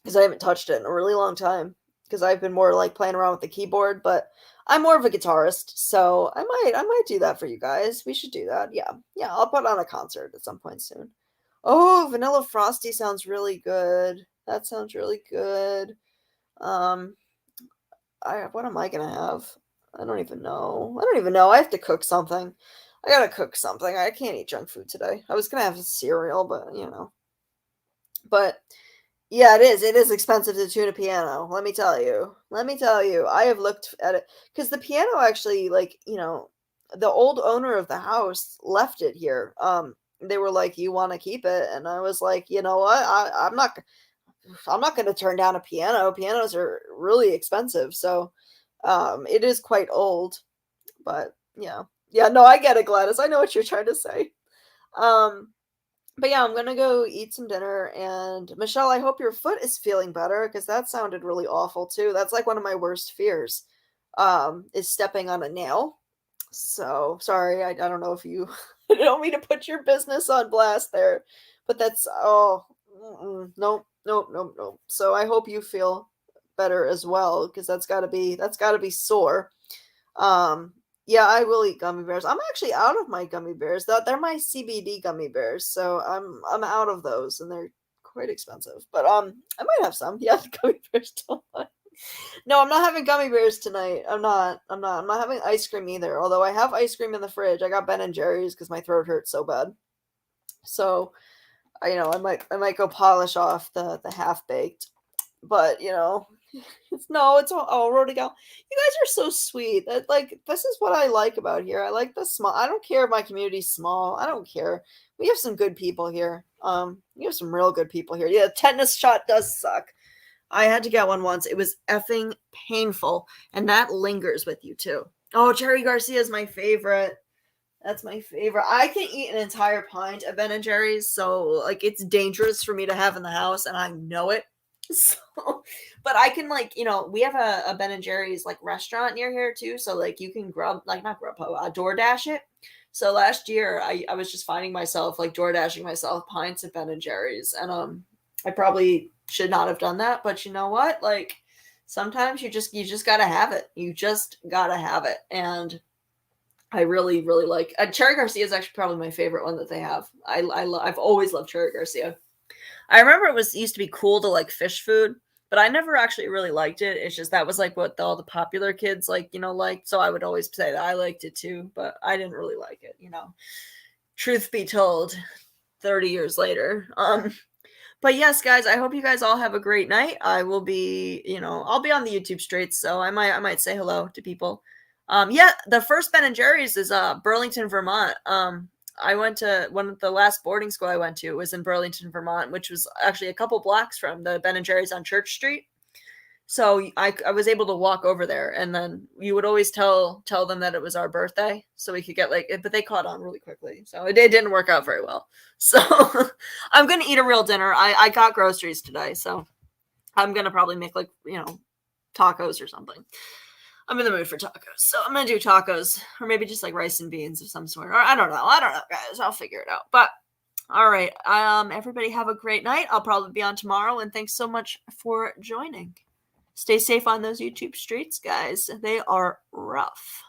because I haven't touched it in a really long time. Because I've been more like playing around with the keyboard, but I'm more of a guitarist, so I might do that for you guys. We should do that. Yeah, yeah. I'll put on a concert at some point soon. Oh, Vanilla Frosty sounds really good. That sounds really good. Um, what am I gonna have? I don't even know. I don't even know. I have to cook something. I gotta cook something. I can't eat junk food today. I was gonna have cereal, but you know. But yeah, it is. It is expensive to tune a piano. Let me tell you. Let me tell you. I have looked at it because the piano actually, like, the old owner of the house left it here. They were like, "You want to keep it?" And I was like, "You know what? I'm not going to turn down a piano. Pianos are really expensive, so it is quite old." But yeah, yeah. No, I get it, Gladys. I know what you're trying to say. Um, but yeah, I'm gonna go eat some dinner. And Michelle, I hope your foot is feeling better because that sounded really awful too. That's like one of my worst fears, is stepping on a nail. So sorry, I don't know if you I don't mean to put your business on blast there, but that's oh nope, nope, nope, nope. So I hope you feel better as well because that's gotta be sore. Um, yeah, I will eat gummy bears. I'm actually out of my gummy bears. They're my CBD gummy bears, so I'm out of those, and they're quite expensive. But I might have some. Yeah, the gummy bears don't lie. No, I'm not having gummy bears tonight. I'm not. I'm not. I'm not having ice cream either. Although I have ice cream in the fridge. I got Ben and Jerry's because my throat hurts so bad. So I might go polish off the half baked. But it's all Rodigal. You guys are so sweet. Like this is what I like about here. I like the small. I don't care if my community's small. I don't care. We have some good people here. We have some real good people here. Yeah, tetanus shot does suck. I had to get one once. It was effing painful, and that lingers with you too. Oh, Jerry Garcia is my favorite. That's my favorite. I can eat an entire pint of Ben and Jerry's, so like it's dangerous for me to have in the house, and I know it. So, but I can like we have a Ben and Jerry's like restaurant near here too, so like you can grub like not grub DoorDash it. So last year I was just finding myself like door dashing myself pints of Ben and Jerry's, and I probably should not have done that, but you know what? Like sometimes you just gotta have it. You just gotta have it, and I really really like Cherry Garcia is actually probably my favorite one that they have. I've always loved Cherry Garcia. I remember it used to be cool to like fish food, but I never actually really liked it. It's just that was like what all the popular kids liked. So I would always say that I liked it too, but I didn't really like it. Truth be told, 30 years later. But yes, guys, I hope you guys all have a great night. I will be, I'll be on the YouTube streets, so I might say hello to people. Yeah, the first Ben and Jerry's is Burlington, Vermont. I went to one of the last boarding school I went to was in Burlington, Vermont, which was actually a couple blocks from the Ben and Jerry's on Church Street. So I was able to walk over there, and then you would always tell them that it was our birthday, so we could get but they caught on really quickly, so it didn't work out very well. So I'm gonna eat a real dinner. I got groceries today, so I'm gonna probably make tacos or something. I'm in the mood for tacos, so I'm gonna do tacos, or maybe just like rice and beans of some sort, or I don't know, guys. I'll figure it out. But all right, everybody have a great night. I'll probably be on tomorrow, and thanks so much for joining. Stay safe on those YouTube streets, guys. They are rough.